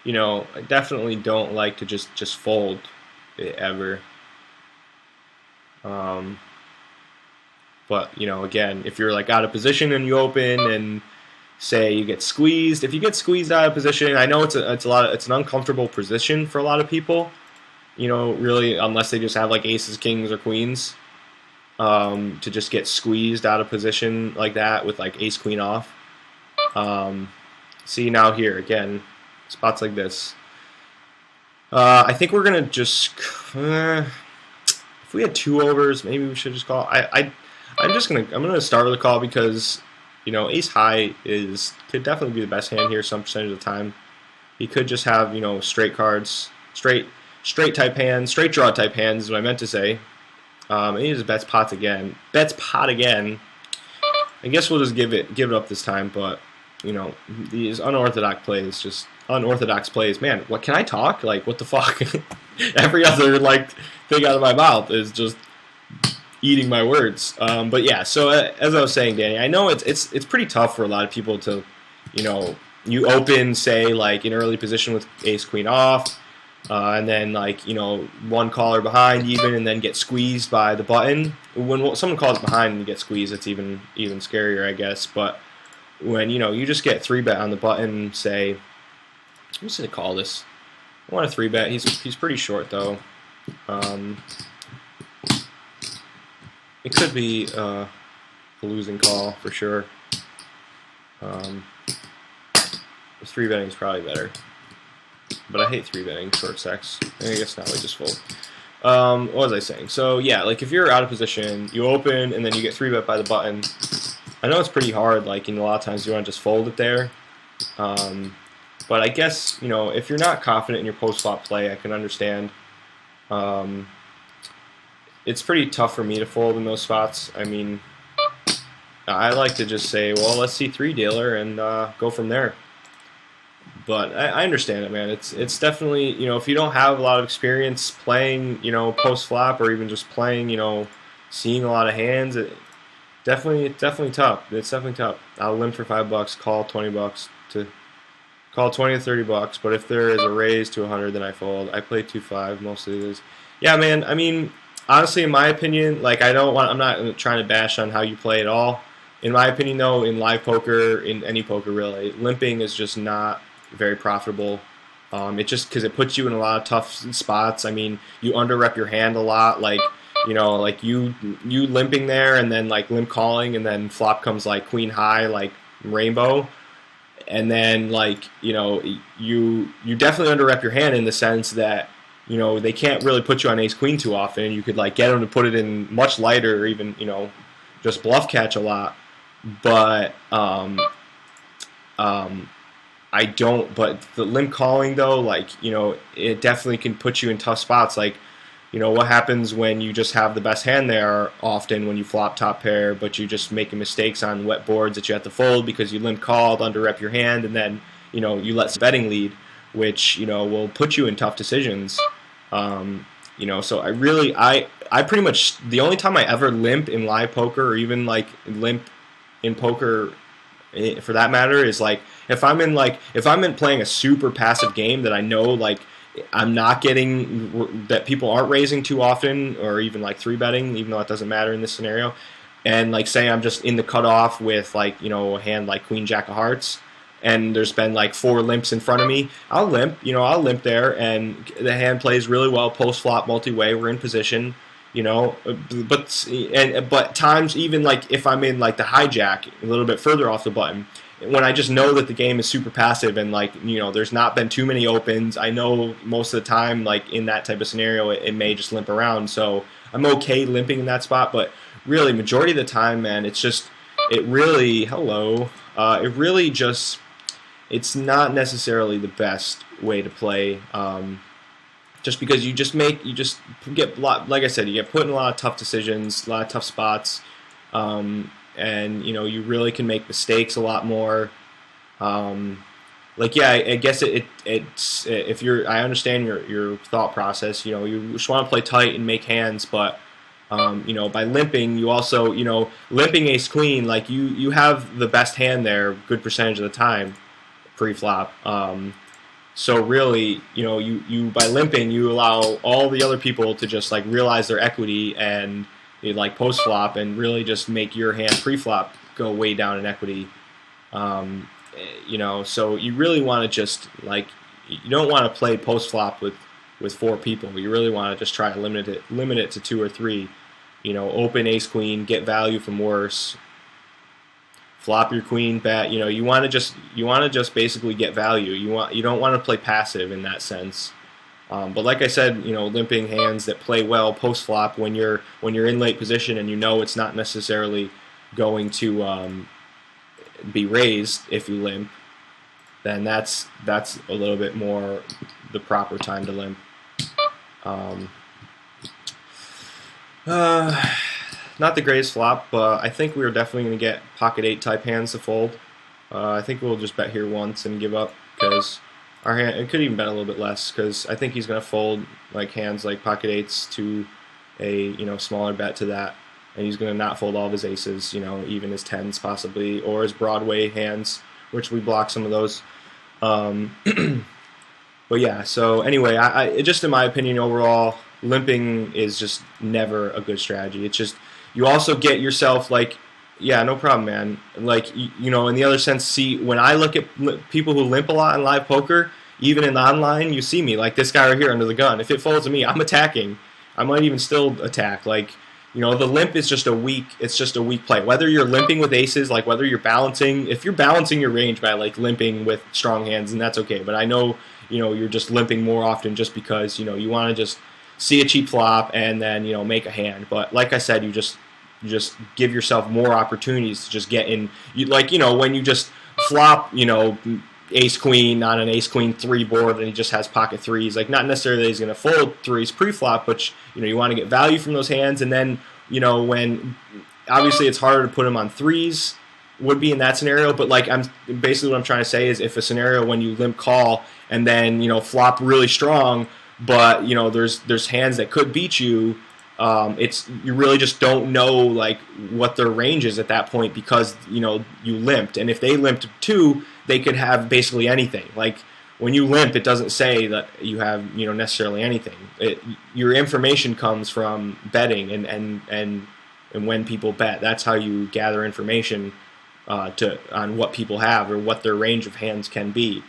I definitely don't like to just fold it ever. But again, if you're like out of position and you open and say you get squeezed, if you get squeezed out of position, I know it's an uncomfortable position for a lot of people. Really, unless they just have like aces, kings, or queens, to just get squeezed out of position like that with like ace queen off. See now here again, spots like this. I think we're gonna just. If we had 2 overs, maybe we should just call. I'm gonna start with a call because ace high could definitely be the best hand here some percentage of the time. He could just have straight cards, straight type hands, straight draw type hands is what I meant to say. And he just bets pot again. I guess we'll just give it up this time, but these unorthodox plays, man, what can I talk? Like, what the fuck? Every other thing out of my mouth is just eating my words. But yeah, so as I was saying, Danny, I know it's pretty tough for a lot of people to, you open, say, like in early position with ace queen off, and then one caller behind even, and then get squeezed by the button. When someone calls behind and you get squeezed, it's even scarier, I guess. But when you just get 3-bet on the button, say, I'm just gonna call this. I want a 3-bet. He's pretty short though. It could be a losing call for sure. The 3-betting is probably better, but I hate 3-betting short stacks. I guess now we just fold. What was I saying? So yeah, like if you're out of position, you open and then you get 3-bet by the button. I know it's pretty hard. Like a lot of times you want to just fold it there. But I guess if you're not confident in your post-flop play, I can understand. It's pretty tough for me to fold in those spots. I mean, I like to just say, well, let's see 3-dealer and go from there. But I understand it, man. It's definitely, if you don't have a lot of experience playing, post-flop or even just playing, seeing a lot of hands, it's definitely tough. It's definitely tough. I'll limp for $5, call $20 to call 20 to $30. But if there is a raise to 100, then I fold. I play 2-5 most of these. Yeah, man. I mean, honestly, in my opinion, I'm not trying to bash on how you play at all. In my opinion, though, in live poker, in any poker really, limping is just not very profitable. It just because it puts you in a lot of tough spots. I mean, you under rep your hand a lot. Like like you limping there and then like limp calling and then flop comes like queen high like rainbow, and then like you definitely underrep your hand in the sense that they can't really put you on ace queen too often. You could like get them to put it in much lighter or even just bluff catch a lot, but I don't. But the limp calling though, like it definitely can put you in tough spots. Like what happens when you just have the best hand there often when you flop top pair, but you just making mistakes on wet boards that you have to fold because you limp called, underrep your hand, and then you let betting lead, which will put you in tough decisions. So I pretty much the only time I ever limp in live poker or even like limp in poker for that matter is like if I'm in playing a super passive game that I know like I'm not getting that people aren't raising too often or even like 3-betting, even though it doesn't matter in this scenario. And like say I'm just in the cutoff with like a hand like queen jack of hearts, and there's been like 4 limps in front of me. I'll limp there, and the hand plays really well post flop multi-way. We're in position, but times even like if I'm in like the hijack a little bit further off the button, when I just know that the game is super passive and like there's not been too many opens, I know most of the time like in that type of scenario it may just limp around, so I'm okay limping in that spot. But really majority of the time, man, it's not necessarily the best way to play, just because you just get like I said, you get put in a lot of tough decisions, a lot of tough spots. And you really can make mistakes a lot more. I guess it's if I understand your thought process. You just want to play tight and make hands, but by limping, you also limping ace queen, like you have the best hand there good percentage of the time pre-flop. So really, you by limping, you allow all the other people to just like realize their equity and like post flop and really just make your hand pre-flop go way down in equity. So you really want to just like you don't want to play post flop with 4 people. You really want to just try to limit it to 2 or 3. Open ace queen, get value from worse. Flop your queen, bet. You want to just basically get value. You don't want to play passive in that sense. But like I said, limping hands that play well post flop when you're in late position and it's not necessarily going to be raised if you limp, then that's a little bit more the proper time to limp. Not the greatest flop, but I think we are definitely going to get pocket 8 type hands to fold. I think we'll just bet here once and give up because our hand, it could even bet a little bit less because I think he's going to fold like hands like pocket 8s to a smaller bet to that, and he's going to not fold all of his aces, even his 10s possibly, or his Broadway hands, which we block some of those. But yeah, so anyway, I just in my opinion overall, limping is just never a good strategy. It's just you also get yourself like, yeah, no problem, man. Like, in the other sense, see, when I look at people who limp a lot in live poker, even in online, you see me, like this guy right here under the gun. If it folds to me, I'm attacking. I might even still attack. Like, the limp is just a weak play. Whether you're limping with aces, like whether you're balancing, if you're balancing your range by like limping with strong hands, then that's okay. But I know, you're just limping more often just because, you want to just see a cheap flop and then, make a hand. But like I said, you just give yourself more opportunities to just get in. When you just flop, ace queen on an ace queen 3 board and he just has pocket 3s, like not necessarily that he's going to fold 3s pre-flop, but you want to get value from those hands. And then when obviously it's harder to put him on 3s would be in that scenario, but like basically what I'm trying to say is if a scenario when you limp call and then flop really strong, but there's hands that could beat you. You really just don't know like what their range is at that point because you limped, and if they limped too, they could have basically anything. Like when you limp, it doesn't say that you have necessarily anything. Your information comes from betting and when people bet. That's how you gather information on what people have or what their range of hands can be.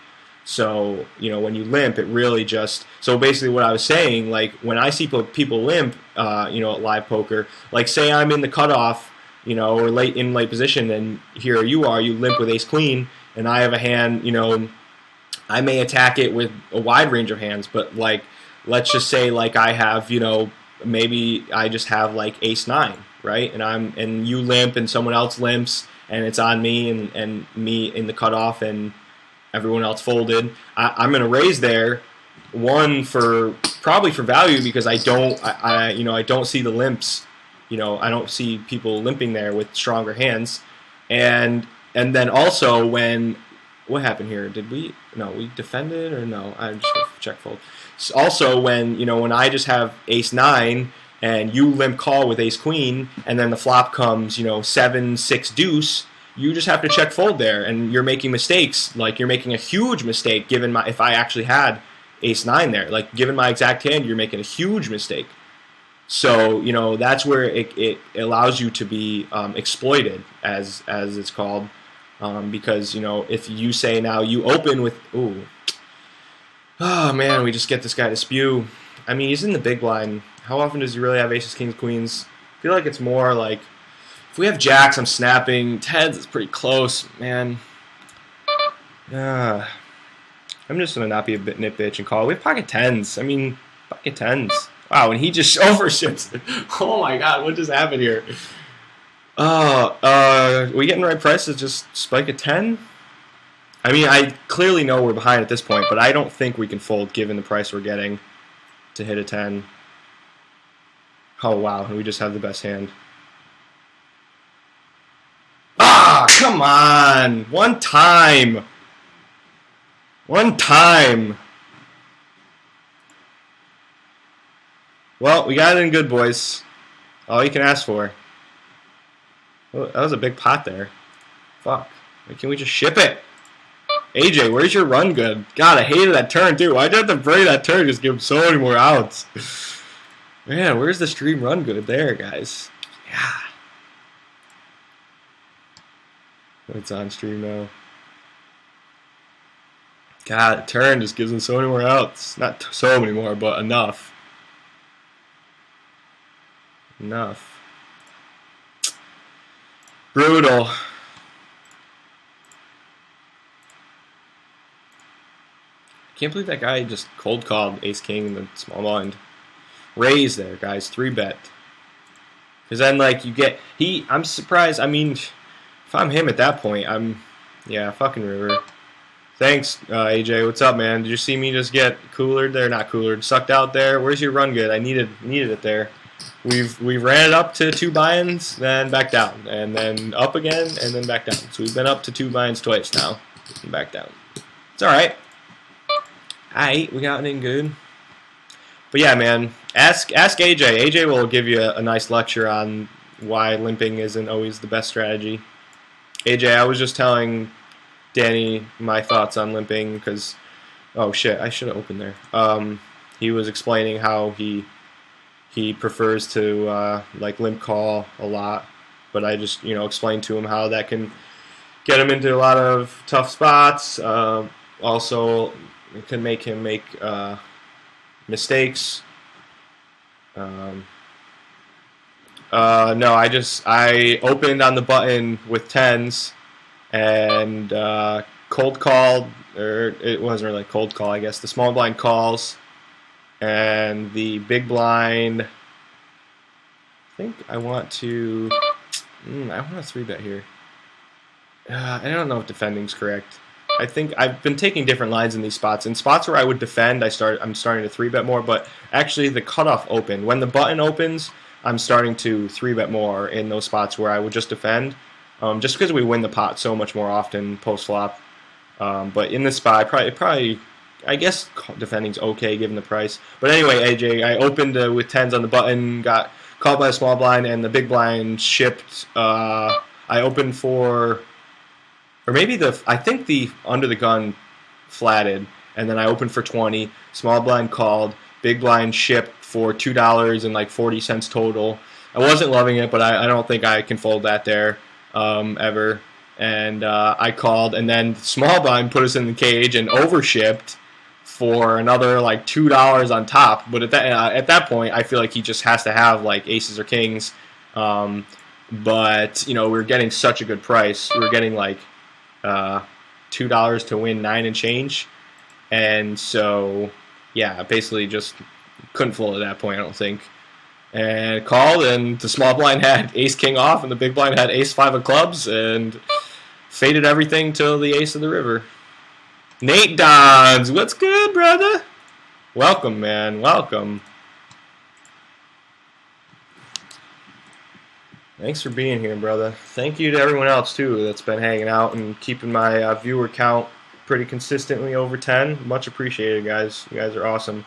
So, when you limp, it really just... So basically what I was saying, like, when I see people limp, at live poker, like, say I'm in the cutoff, or late position, and here you are, you limp with ace-queen, and I have a hand, I may attack it with a wide range of hands, but, like, let's just say, like, I have, maybe I just have, like, ace-9, right? And you limp, and someone else limps, and it's on me, and me in the cutoff, and everyone else folded. I'm going to raise there, one probably for value because I don't see the limps. I don't see people limping there with stronger hands, and then also what happened here? We defended or no? I just check fold. Also when I just have ace-9 and you limp call with ace-queen, and then the flop comes 7-6 deuce. You just have to check fold there, and you're making mistakes. Like, you're making a huge mistake if I actually had ace-9 there. Like, given my exact hand, you're making a huge mistake. So, that's where it allows you to be exploited, as it's called. Because, if you say now you open with... Ooh. Oh, man, we just get this guy to spew. I mean, he's in the big blind. How often does he really have aces, kings, queens? I feel like it's more like... If we have jacks, I'm snapping. Tens, it's pretty close, man. I'm just going to not be a bit nitbitch and call. We have pocket tens. I mean, pocket tens. Wow, and he just overships. Oh my god, what just happened here? We getting the right price to just spike a 10? I mean, I clearly know we're behind at this point, but I don't think we can fold given the price we're getting to hit a 10. Oh wow, and we just have the best hand. Ah, come on! One time! Well, we got it in good, boys. All you can ask for. Oh, that was a big pot there. Fuck. Can we just ship it? AJ, where's your run good? God, I hated that turn, too. Why'd you have to break that turn? Just give him so many more outs. Man, where's the stream run good there, guys? Yeah. It's on stream now. God, turn just gives him so many more outs. Not so many more, but enough. Brutal. Can't believe that guy just cold called ace king in the small blind. Raise there, guys. 3-bet. Because then, like, you get... I'm surprised. I mean, if I'm him at that point, yeah, fucking river. Thanks, AJ. What's up, man? Did you see me just get coolered there? Not coolered. Sucked out there. Where's your run good? I needed it there. We've ran it up to 2 buy-ins, then back down, and then up again, and then back down. So we've been up to 2 buy-ins twice now, and back down. It's all right. Aight, we got it in good. But yeah, man, ask AJ. AJ will give you a nice lecture on why limping isn't always the best strategy. AJ, I was just telling Danny my thoughts on limping because, oh shit, I should have opened there. He was explaining how he prefers to like limp call a lot, but I just explained to him how that can get him into a lot of tough spots. Also, it can make him make mistakes. No, I opened on the button with 10s and cold called, or it wasn't really cold call, I guess. The small blind calls and the big blind. I think I want to. I want a 3-bet here. I don't know if defending's correct. I think I've been taking different lines in these spots. In spots where I would defend, I'm starting to 3-bet more, but actually the cutoff open. When the button opens, I'm starting to 3-bet more in those spots where I would just defend, just because we win the pot so much more often post-flop. But in this spot, I guess defending's okay given the price. But anyway, AJ, I opened with 10s on the button, got called by a small blind, and the big blind shipped. I opened for... Or maybe I think the under the gun flatted, and then I opened for 20. Small blind called, big blind shipped for $2 and like 40 cents total. I wasn't loving it, but I don't think I can fold that there ever. and I called, and then small blind put us in the cage and overshipped for another like $2 on top. But at that point, I feel like he just has to have like aces or kings. But we were getting such a good price. We were getting like $2 to win 9 and change, and so yeah, basically just couldn't fold at that point, I don't think. And called, and the small blind had ace king off, and the big blind had ace 5 of clubs, and faded everything till the ace of the river. Nate Dons, what's good, brother? Welcome, man, welcome. Thanks for being here, brother. Thank you to everyone else, too, that's been hanging out and keeping my viewer count pretty consistently over 10. Much appreciated, guys. You guys are awesome.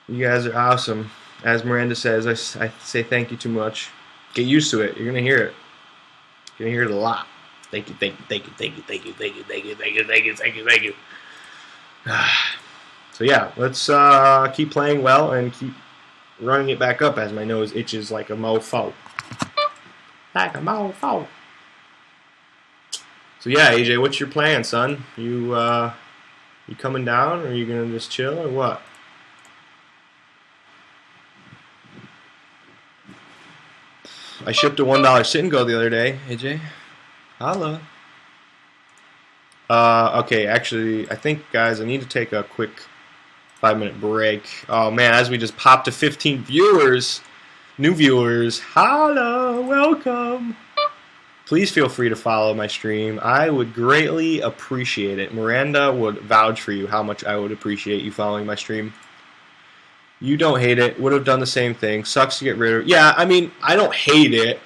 You guys are awesome. As Miranda says, I say thank you too much. Get used to it. You're going to hear it. You're going to hear it a lot. Thank you, thank you, thank you, thank you, thank you, thank you, thank you, thank you, thank you, thank you, thank you. So yeah, let's keep playing well and keep running it back up as my nose itches like a mofo. Like a mofo. So yeah, AJ, what's your plan, son? You coming down, or are you gonna just chill, or what? I shipped a $1 sit and go the other day, AJ. Holla. Okay, actually, I think, guys, I need to take a quick 5-minute break. Oh, man, as we just popped to 15 viewers, new viewers, holla, welcome. Please feel free to follow my stream. I would greatly appreciate it. Miranda would vouch for you how much I would appreciate you following my stream. You don't hate it. Would have done the same thing. Sucks to get rid of. Yeah, I mean, I don't hate it.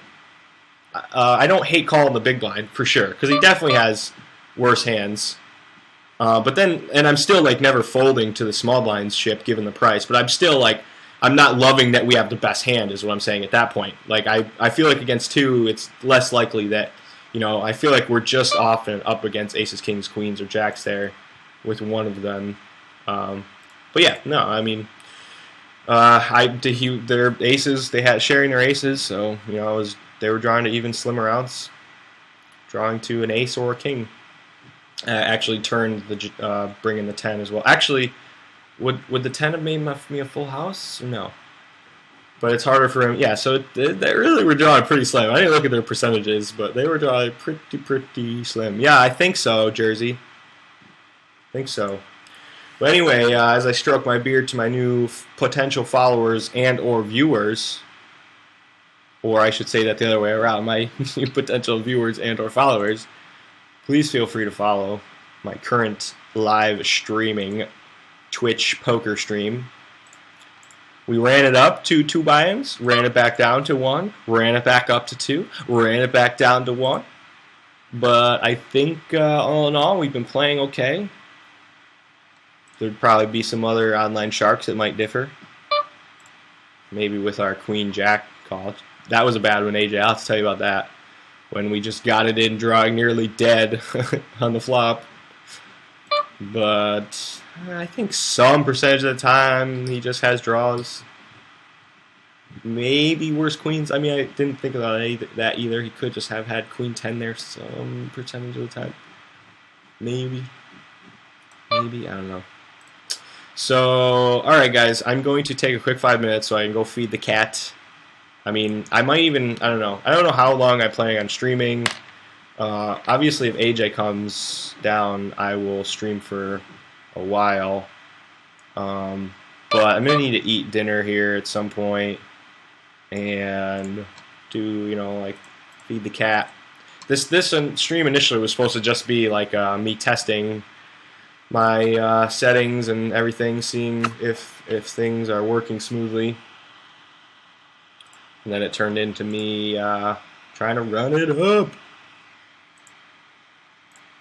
I don't hate calling the big blind, for sure, because he definitely has worse hands. But then, and I'm still, like, never folding to the small blinds ship, given the price. But I'm still, like, I'm not loving that we have the best hand, is what I'm saying at that point. Like, I feel like against 2, it's less likely that, I feel like we're just often up against aces, kings, queens, or jacks there with one of them. But yeah, no, I mean, their aces, they had sharing their aces, so they were drawing to even slimmer rounds, drawing to an ace or a king. Actually turned the bringing the 10 as well. Actually, would the 10 have made me a full house? No, but it's harder for him. Yeah, so they really were drawing pretty slim. I didn't look at their percentages, but they were drawing pretty slim. Yeah, I think so, Jersey. I think so. But anyway, as I stroke my beard to my new potential followers and or viewers, or I should say that the other way around, my new potential viewers and or followers, please feel free to follow my current live streaming Twitch poker stream. We ran it up to 2 buy-ins, ran it back down to 1, ran it back up to 2, ran it back down to 1. But I think all in all, we've been playing okay. There'd probably be some other online sharks that might differ. Maybe with our queen jack call. That was a bad one, AJ. I'll have to tell you about that. When we just got it in drawing nearly dead on the flop. But I think some percentage of the time he just has draws. Maybe worse queens. I mean, I didn't think about that either. He could just have had queen 10 there some percentage of the time. Maybe, I don't know. So, alright guys, I'm going to take a quick 5 minutes so I can go feed the cat. I mean, I might even, I don't know how long I'm planning on streaming. Obviously, if AJ comes down, I will stream for a while. But I'm going to need to eat dinner here at some point and do, like, feed the cat. This stream initially was supposed to just be like me testing my settings and everything, seeing if things are working smoothly. And then it turned into me trying to run it up.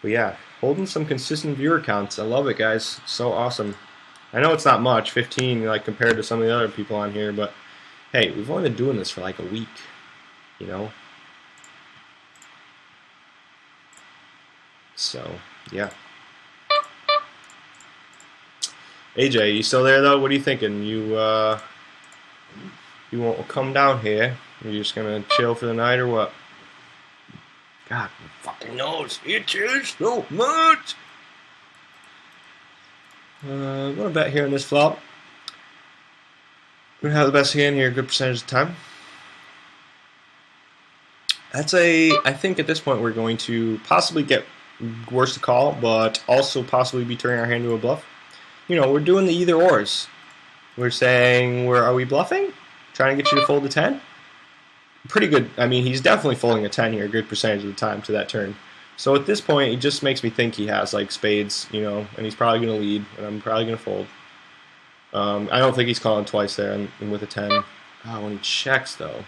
But yeah, holding some consistent viewer counts. I love it, guys. So awesome. I know it's not much, 15, like compared to some of the other people on here, but hey, we've only been doing this for like a week, So, yeah. AJ, you still there though? What are you thinking? You won't come down here? Are you just gonna chill for the night or what? God fucking knows. It is so much. I'm going to bet here on this flop. We're going to have the best hand here a good percentage of the time. I think at this point we're going to possibly get worse to call, but also possibly be turning our hand to a bluff. You know, we're doing the either ors. We're saying, are we bluffing? Trying to get you to fold the 10? Pretty good. I mean, he's definitely folding a 10 here a good percentage of the time to that turn. So at this point, it just makes me think he has like spades, you know, and he's probably going to lead, and I'm probably going to fold. I don't think he's calling twice there and with a 10. Oh, when he checks, though.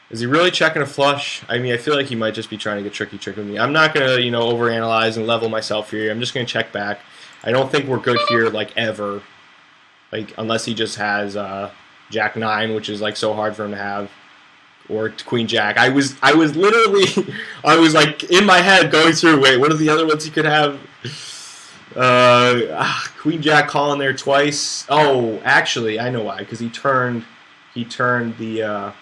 Is he really checking a flush? I mean, I feel like he might just be trying to get tricky with me. I'm not going to, you know, overanalyze and level myself here. I'm just going to check back. I don't think we're good here, like, ever. Like, unless he just has Jack 9, which is, like, so hard for him to have. Or Queen Jack. I was literally, I was, like, in my head going through, wait, what are the other ones he could have? Queen Jack calling there twice. Oh, actually, I know why. Because he turned the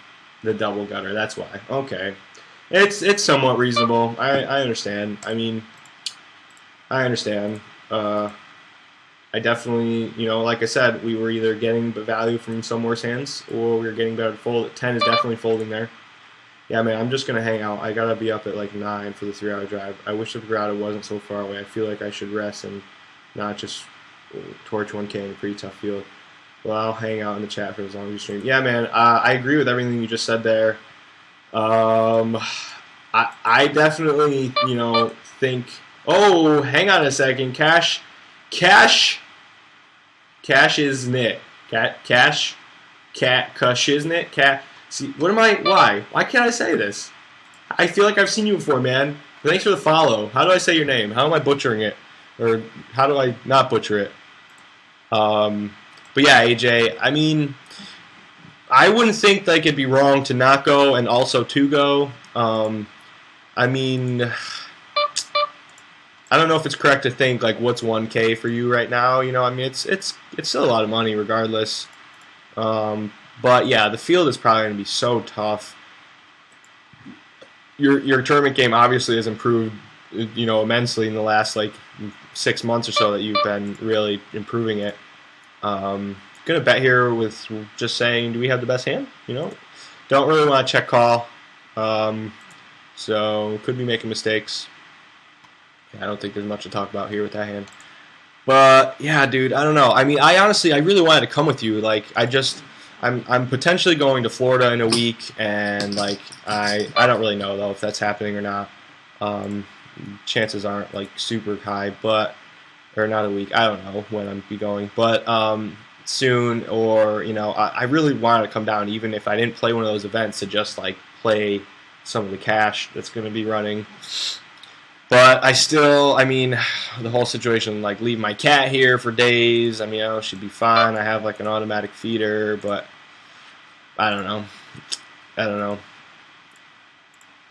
double gutter. That's why. Okay, it's somewhat reasonable. I understand. I mean, I understand. I definitely, you know, like I said, we were either getting value from some worse hands or we were getting better to fold. 10 is definitely folding there. Yeah, man, I'm just gonna hang out. I gotta be up at like 9 for the 3-hour drive. I wish the grotto wasn't so far away. I feel like I should rest and not just torch 1K in a pretty tough field. Well, I'll hang out in the chat for as long as you stream. Yeah, man, I agree with everything you just said there. I definitely, you know, think. Oh, hang on a second, Cash isn't it? Cash isn't it? See, what am I? Why can't I say this? I feel like I've seen you before, man. Thanks for the follow. How do I say your name? How am I butchering it? Or how do I not butcher it? But yeah, AJ, I mean, I wouldn't think like it'd be wrong to not go and also to go. I mean, I don't know if it's correct to think like what's 1K for you right now. You know, I mean, it's still a lot of money regardless. But yeah, the field is probably going to be so tough. Your tournament game obviously has improved, you know, immensely in the last like 6 months or so that you've been really improving it. Gonna bet here with just saying, do we have the best hand? You know, don't really want to check call, so could be making mistakes. Yeah, I don't think there's much to talk about here with that hand. But yeah, dude, I don't know. I mean, I really wanted to come with you. Like, I'm potentially going to Florida in a week, and like I don't really know though if that's happening or not. Chances aren't like super high, or not a week. I don't know when I'm be going, but soon, or you know, I really wanted to come down, even if I didn't play one of those events, to just like play some of the cash that's going to be running. But I mean, the whole situation, like leave my cat here for days. I mean, it should be fine. I have like an automatic feeder, but I don't know.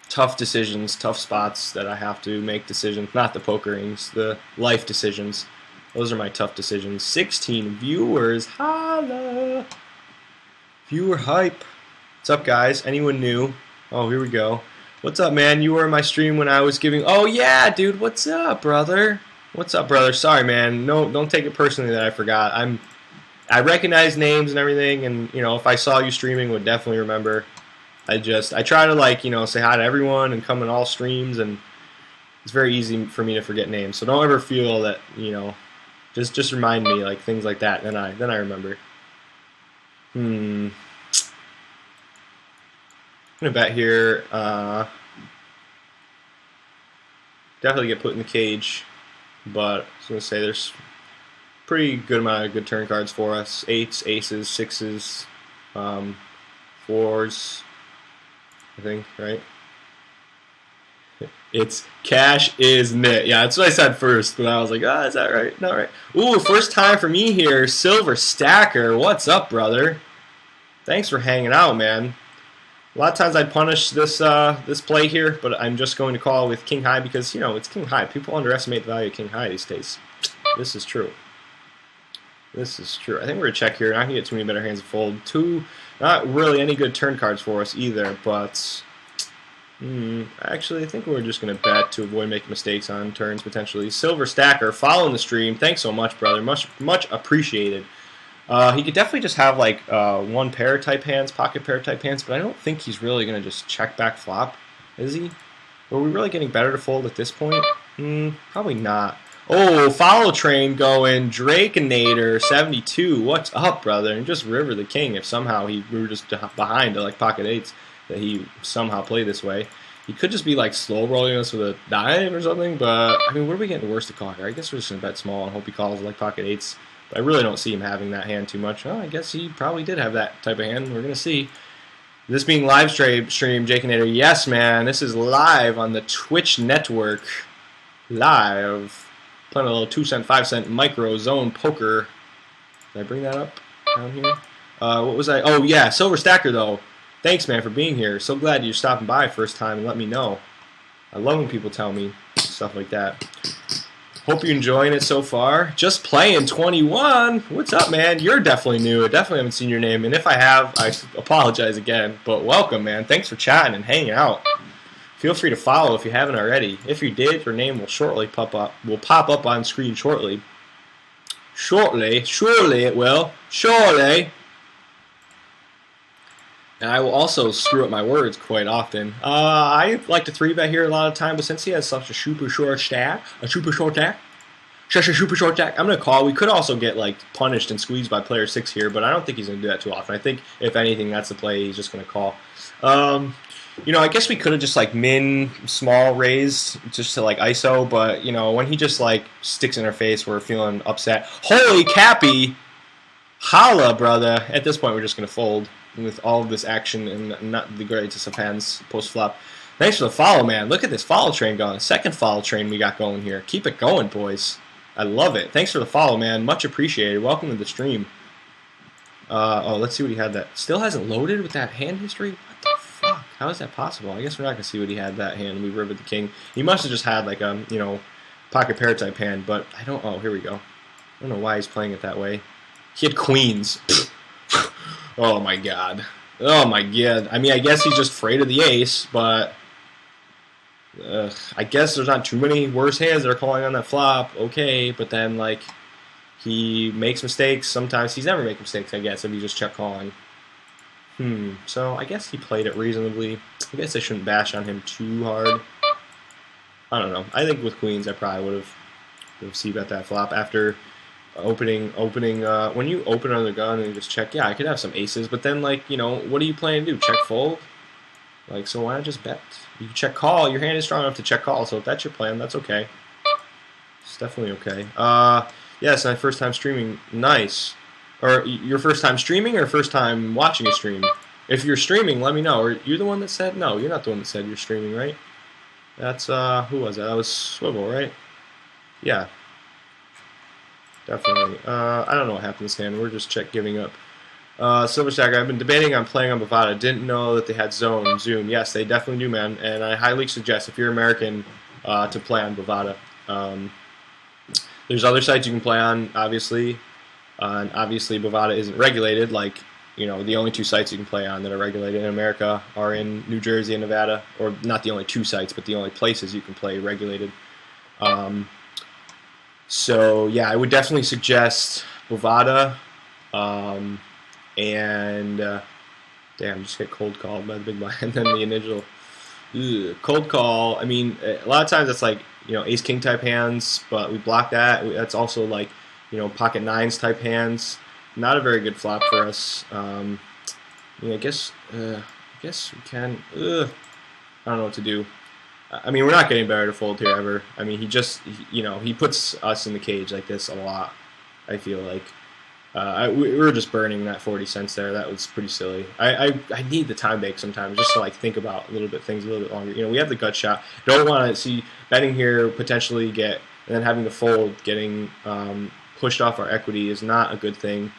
Tough decisions, tough spots that I have to make decisions. Not the poker rings, the life decisions. Those are my tough decisions. 16 viewers, holla! Viewer hype. What's up, guys? Anyone new? Oh, here we go. What's up, man? You were in my stream when I was giving. Oh yeah, dude. What's up, brother? What's up, brother? Sorry, man. No, don't take it personally that I forgot. I recognize names and everything, and you know, if I saw you streaming, would definitely remember. I try to like, you know, say hi to everyone and come in all streams, and it's very easy for me to forget names. So don't ever feel that, you know, just remind me like things like that. Then I remember. I'm gonna bet here. Definitely get put in the cage, but I was gonna say there's pretty good amount of good turn cards for us. 8s, aces, 6s, 4s. I think, right? It's cash is knit. Yeah, that's what I said first, but I was like, is that right? Not right. Ooh, first time for me here. Silver Stacker. What's up, brother? Thanks for hanging out, man. A lot of times I'd punish this this play here, but I'm just going to call with King High because, you know, it's King High. People underestimate the value of King High these days. This is true. This is true. I think we're going to check here. Not going to get too many better hands to fold. Not really any good turn cards for us either, but Actually, I think we're just going to bet to avoid making mistakes on turns potentially. Silver Stacker following the stream. Thanks so much, brother. Much appreciated. He could definitely just have like one pair type hands, pocket pair type hands, but I don't think he's really going to just check back flop, is he? Are we really getting better to fold at this point? Probably not. Oh, follow train going. Drakenator 72. What's up, brother? And just river the king if somehow we were just behind to like pocket eights that he somehow played this way. He could just be like slow rolling us with a dive or something, but I mean, what are we getting worse to call here? I guess we're just going to bet small and hope he calls like pocket eights. But I really don't see him having that hand too much. Oh, I guess he probably did have that type of hand. We're going to see. This being live stream, Drakenator, yes, man. This is live on the Twitch network. Live. Playing a little 2-cent, 5-cent micro zone poker. Did I bring that up down here? What was I? Oh, yeah, Silver Stacker, though. Thanks, man, for being here. So glad you're stopping by first time and let me know. I love when people tell me stuff like that. Hope you're enjoying it so far. Just playing 21. What's up, man? You're definitely new. I definitely haven't seen your name. And if I have, I apologize again. But welcome, man. Thanks for chatting and hanging out. Feel free to follow if you haven't already. If you did, your name will shortly pop up. Will pop up on screen shortly. Surely it will. Surely. And I will also screw up my words quite often. I like to 3-bet here a lot of time, but since he has such a super short stack, I'm going to call. We could also get like punished and squeezed by player 6 here, but I don't think he's going to do that too often. I think, if anything, that's the play. He's just going to call. I guess we could have just like min small raised just to like ISO, but when he just like sticks in our face, we're feeling upset. Holy cappy! Holla, brother! At this point, we're just going to fold with all of this action and not the greatest of hands post flop. Thanks for the follow, man. Look at this follow train going. Second follow train we got going here. Keep it going, boys. I love it. Thanks for the follow, man. Much appreciated. Welcome to the stream. Let's see what he had that. Still hasn't loaded with that hand history? What the fuck? How is that possible? I guess we're not going to see what he had that hand. We riveted the king. He must have just had like a, pocket pair type hand, but I don't, here we go. I don't know why he's playing it that way. He had queens. Oh my god. Oh my god. I mean, I guess he's just afraid of the ace, but I guess there's not too many worse hands that are calling on that flop. Okay, but then, like, he makes mistakes. Sometimes he's never making mistakes, I guess, if he's just check calling. So I guess he played it reasonably. I guess I shouldn't bash on him too hard. I don't know. I think with queens, I probably would have c-bet that flop after opening when you open under the gun and just check, yeah, I could have some aces, but then, like, what are you planning to do? Check fold? Like, so why not just bet? You can check call. Your hand is strong enough to check call, so if that's your plan, that's okay. It's definitely okay. Yes, my first time streaming. Nice. Or your first time streaming or first time watching a stream? If you're streaming, let me know. Or you're the one that said? No, you're not the one that said you're streaming, right? That's, who was that? That was Swivel, right? Yeah. Definitely. I don't know what happened to this hand. We're just giving up. Silver Stacker, I've been debating on playing on Bovada. Didn't know that they had Zoom. Yes, they definitely do, man. And I highly suggest, if you're American, to play on Bovada. There's other sites you can play on, obviously. And obviously, Bovada isn't regulated. Like, the only 2 sites you can play on that are regulated in America are in New Jersey and Nevada. Or not the only 2 sites, but the only places you can play regulated. So, yeah, I would definitely suggest Bovada. Damn, just get cold called by the big blind. And then the initial cold call. I mean, a lot of times it's like, ace-king type hands, but we block that. That's also like, pocket nines type hands. Not a very good flop for us. I guess we can. I don't know what to do. I mean, we're not getting better to fold here ever. I mean, he puts us in the cage like this a lot, I feel like. We were just burning that 40 cents there. That was pretty silly. I need the time bank sometimes just to like think about things a little bit longer. We have the gut shot. Don't want to see betting here potentially and then having to fold, getting pushed off our equity is not a good thing.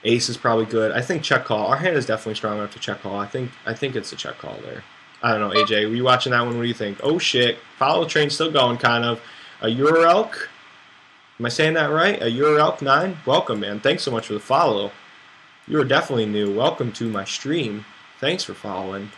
Ace is probably good. I think check call. Our hand is definitely strong enough to check call. I think it's a check call there. I don't know, AJ. Were you watching that one? What do you think? Oh shit! Follow train still going, kind of. A Urelk. Am I saying that right? A Urelk 9? Welcome, man. Thanks so much for the follow. You are definitely new. Welcome to my stream. Thanks for following.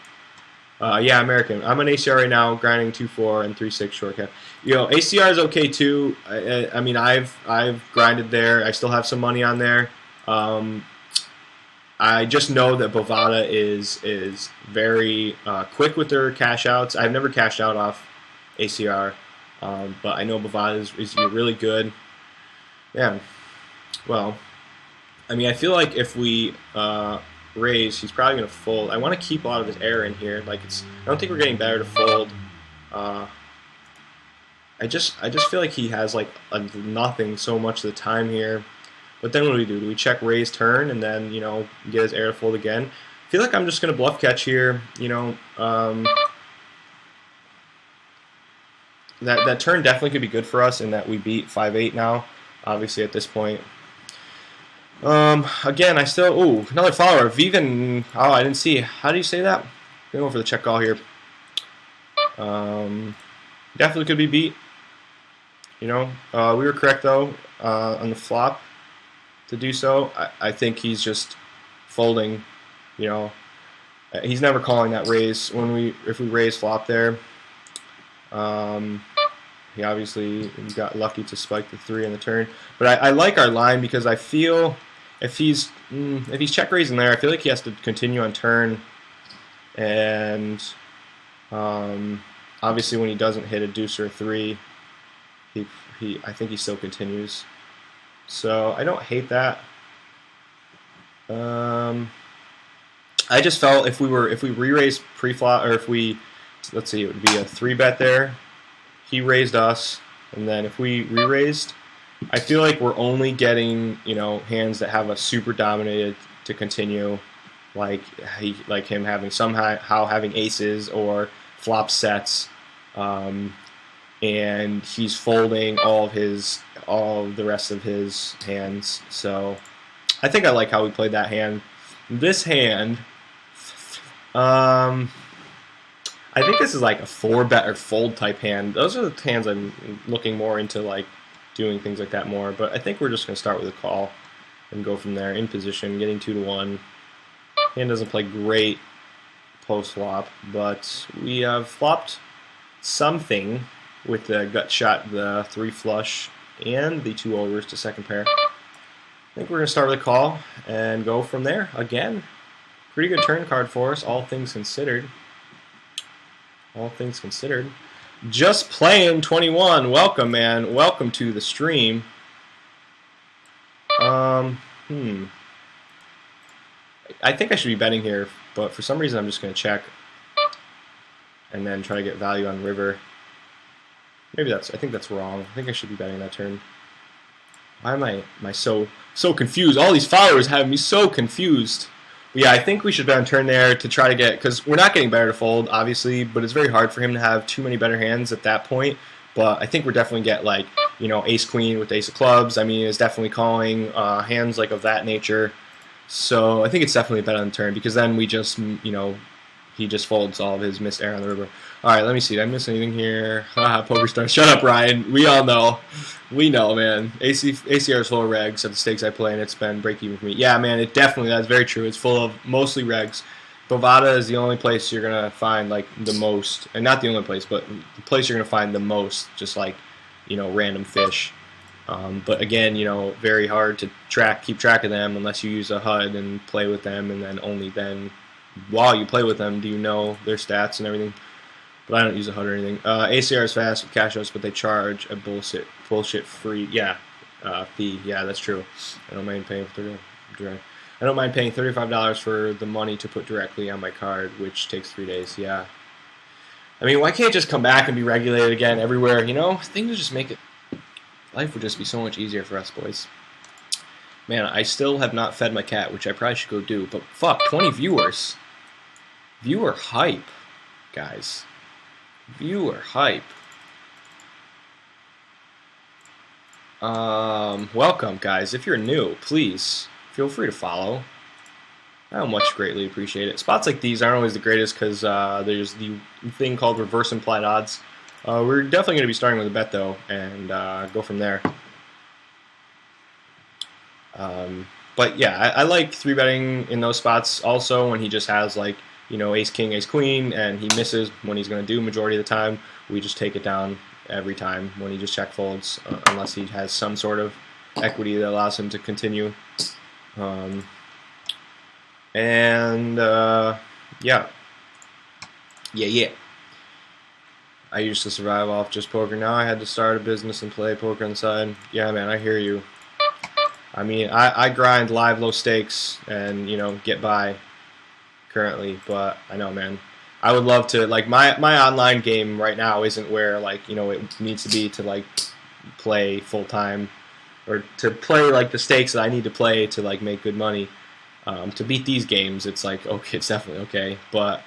Yeah, American. I'm an ACR right now, grinding 2-4 and 3-6 short cap. ACR is okay too. I mean, I've grinded there. I still have some money on there. I just know that Bovada is very quick with their cash outs. I've never cashed out off ACR, but I know Bovada is really good. Yeah. Well, I mean, I feel like if we raise, he's probably going to fold. I want to keep a lot of his air in here. I don't think we're getting better to fold. I just feel like he has nothing so much of the time here. But then what do we do? Do we check raise turn and then get his air to fold again? I feel like I'm just going to bluff catch here. That turn definitely could be good for us in that we beat 5-8 now. Obviously at this point. Again, I still... another follower. Viven... Oh, I didn't see. How do you say that? I'm going to go for the check call here. Definitely could be beat. We were correct, though, on the flop to do so. I think he's just folding. He's never calling that raise. If we raise flop there, he obviously got lucky to spike the 3 in the turn. But I like our line because I feel... If he's check raising there, I feel like he has to continue on turn, and obviously when he doesn't hit a deuce or a 3, I think he still continues. So I don't hate that. I just felt if we re-raised pre-flop, or let's see, it would be a 3-bet there. He raised us, and then if we re-raised, I feel like we're only getting, hands that have a super dominated to continue, like him having somehow having aces or flop sets, and he's folding all of the rest of his hands. So I think I like how we played that hand. This hand, I think this is like a 4-bet or fold type hand. Those are the hands I'm looking more into, doing things like that more, but I think we're just going to start with a call and go from there. In position, getting 2-1. Hand doesn't play great post flop, but we have flopped something with the gut shot, the 3 flush, and the 2 overs to second pair. I think we're going to start with a call and go from there. Again, pretty good turn card for us, all things considered. All things considered. Just playing 21. Welcome, man. Welcome to the stream. I think I should be betting here, but for some reason I'm just going to check and then try to get value on river. I think that's wrong. I think I should be betting that turn. Why am I so confused? All these followers have me so confused. But yeah, I think we should bet on turn there to try to get, because we're not getting better to fold, obviously, but it's very hard for him to have too many better hands at that point. But I think we're definitely get ace queen with ace of clubs. I mean, it's definitely calling hands of that nature. So I think it's definitely a bet on the turn, because then we just he just folds all of his missed air on the river. All right, let me see. Did I miss anything here? Haha, poker star. Shut up, Ryan. We all know. We know, man. ACR is full of regs of the stakes I play, and it's been break even for me. Yeah, man, that's very true. It's full of mostly regs. Bovada is the only place you're going to find, the most, and not the only place, but the place you're going to find the most, just random fish. But again, very hard to keep track of them unless you use a HUD and play with them, and then only then, while you play with them, do you know their stats and everything. But I don't use a HUD or anything. ACR is fast with cash outs, but they charge a bullshit free fee. Yeah, that's true. I don't mind paying $35 for the money to put directly on my card, which takes 3 days. Yeah. I mean, why can't it just come back and be regulated again everywhere? Things would just make it. Life would just be so much easier for us, boys. Man, I still have not fed my cat, which I probably should go do. But fuck, 20 viewers. Viewer hype, guys. Viewer hype. Welcome, guys. If you're new, please feel free to follow. I much greatly appreciate it. Spots like these aren't always the greatest because there's the thing called reverse implied odds. We're definitely going to be starting with a bet, though, and go from there. But yeah, I like 3-betting in those spots also when he just has ace king, ace queen, and he misses when he's going to do majority of the time, we just take it down every time when he just check folds, unless he has some sort of equity that allows him to continue. Yeah. I used to survive off just poker. Now I had to start a business and play poker on the side. Yeah, man, I hear you. I mean, I grind live low stakes and, get by currently, but I know, man. I would love to, like, my online game right now isn't where, like, it needs to be to, like, play full-time or to play, like, the stakes that I need to play to, like, make good money. To beat these games, it's like, okay, it's definitely okay, but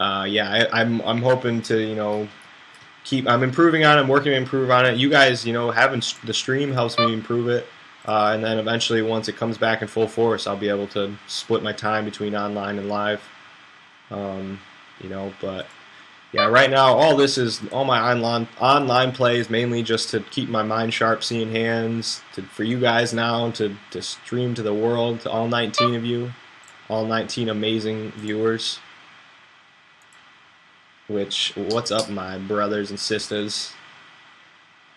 yeah, I'm hoping to, I'm improving on it. I'm working to improve on it. You guys, having the stream helps me improve it. And then eventually, once it comes back in full force, I'll be able to split my time between online and live. But yeah, right now, all my online play is mainly just to keep my mind sharp, seeing hands, for you guys now, to stream to the world, to all 19 of you, all 19 amazing viewers. What's up, my brothers and sisters?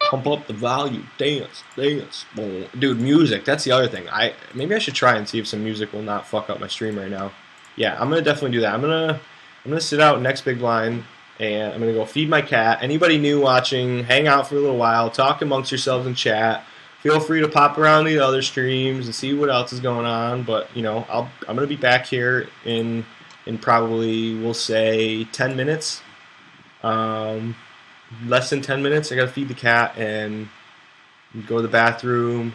Pump up the volume, dance. Dude, music, that's the other thing. Maybe I should try and see if some music will not fuck up my stream right now. Yeah, I'm gonna definitely do that. I'm gonna sit out next big blind, and I'm gonna go feed my cat. Anybody new watching, hang out for a little while, talk amongst yourselves in chat. Feel free to pop around the other streams and see what else is going on. But I'm gonna be back here in probably, we'll say, 10 minutes. Less than 10 minutes. I gotta feed the cat and go to the bathroom.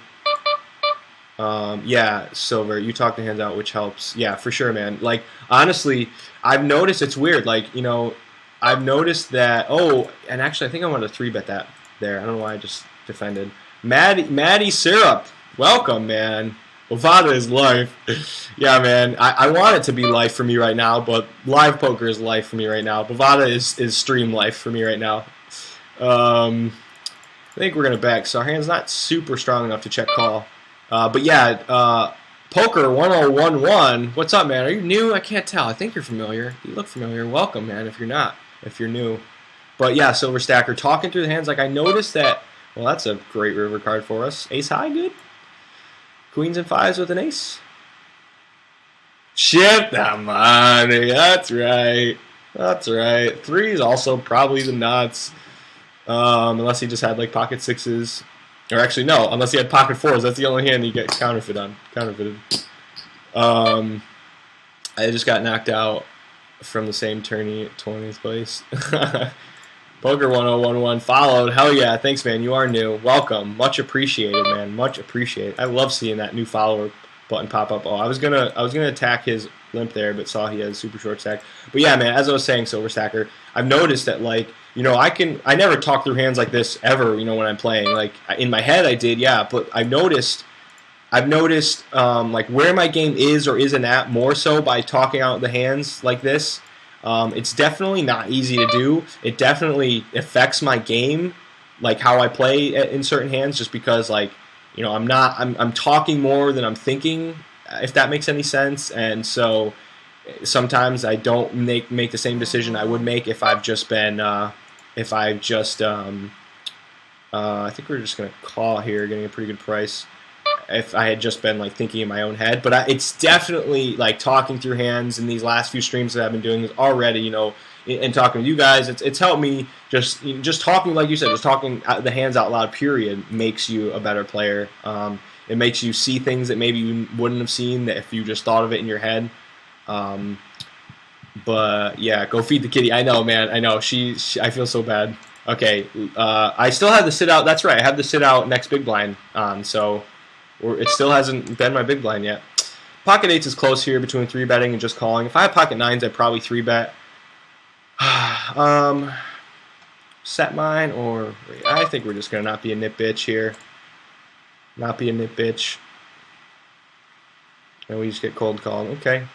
Yeah, Silver, you talk the hands out, which helps. Yeah, for sure, man. Like, honestly, I've noticed it's weird. Like, I've noticed that, and actually I think I wanted to 3-bet that there. I don't know why I just defended. Maddie Syrup, welcome, man. Bovada is life. Yeah, man. I want it to be life for me right now, but live poker is life for me right now. Bovada is stream life for me right now. I think we're going to back. So our hand's not super strong enough to check call. But yeah, Poker 1011. What's up, man? Are you new? I can't tell. I think you're familiar. You look familiar. Welcome, man, if you're not. If you're new. But yeah, Silver Stacker, talking through the hands. Like, I noticed that, well, that's a great river card for us. Ace high, good. Queens and fives with an ace. Shit the money. That's right. That's right. Three is also probably the nuts. Unless he just had like pocket sixes. Or actually, no. Unless he had pocket fours. That's the only hand you get counterfeited. I just got knocked out from the same tourney at 20th place. Poker 1011 followed. Hell yeah. Thanks, man. You are new. Welcome. Much appreciated, man. Much appreciated. I love seeing that new follower button pop up. Oh, I was gonna attack his limp there, but saw he has super short stack. But yeah, man, as I was saying, Silver Stacker, I've noticed that, like, I never talk through hands like this ever, when I'm playing. Like, in my head I did, yeah, but I've noticed like where my game is or isn't at more so by talking out the hands like this. It's definitely not easy to do. It definitely affects my game, like how I play in certain hands, just because, like, I'm talking more than I'm thinking, if that makes any sense. And so sometimes I don't make the same decision I would make if I've just been, I think we're just going to call here, getting a pretty good price, if I had just been, like, thinking in my own head. But it's definitely, like, talking through hands in these last few streams that I've been doing already, and talking to you guys, it's helped me just talking, like you said, just talking the hands out loud, period, makes you a better player. It makes you see things that maybe you wouldn't have seen that if you just thought of it in your head. But yeah, go feed the kitty. I know, man. I know. She I feel so bad. Okay, I still have the sit out. That's right. I have the sit out next big blind on, so it still hasn't been my big blind yet. Pocket eights is close here between 3-betting and just calling. If I had pocket nines, I'd probably 3-bet. Set mine, or I think we're just gonna not be a nit bitch here. Not be a nit bitch. And we just get cold called. Okay.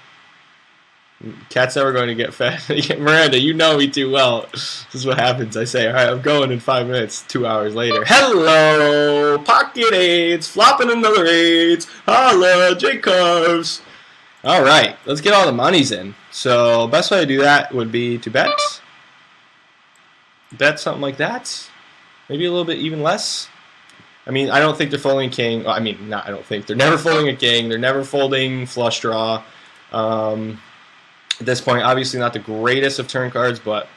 Cat's never going to get fed. Miranda, you know me too well. This is what happens. I say, all right, I'm going in 5 minutes. 2 hours later. Hello! Pocket eights! Flopping another eights! Holla! J-Cubs! All right, let's get all the monies in. So best way to do that would be to bet something like that. Maybe a little bit even less. I mean, I don't think they're folding king. I mean, not I don't think. They're never folding a king. They're never folding flush draw. At this point, obviously not the greatest of turn cards, but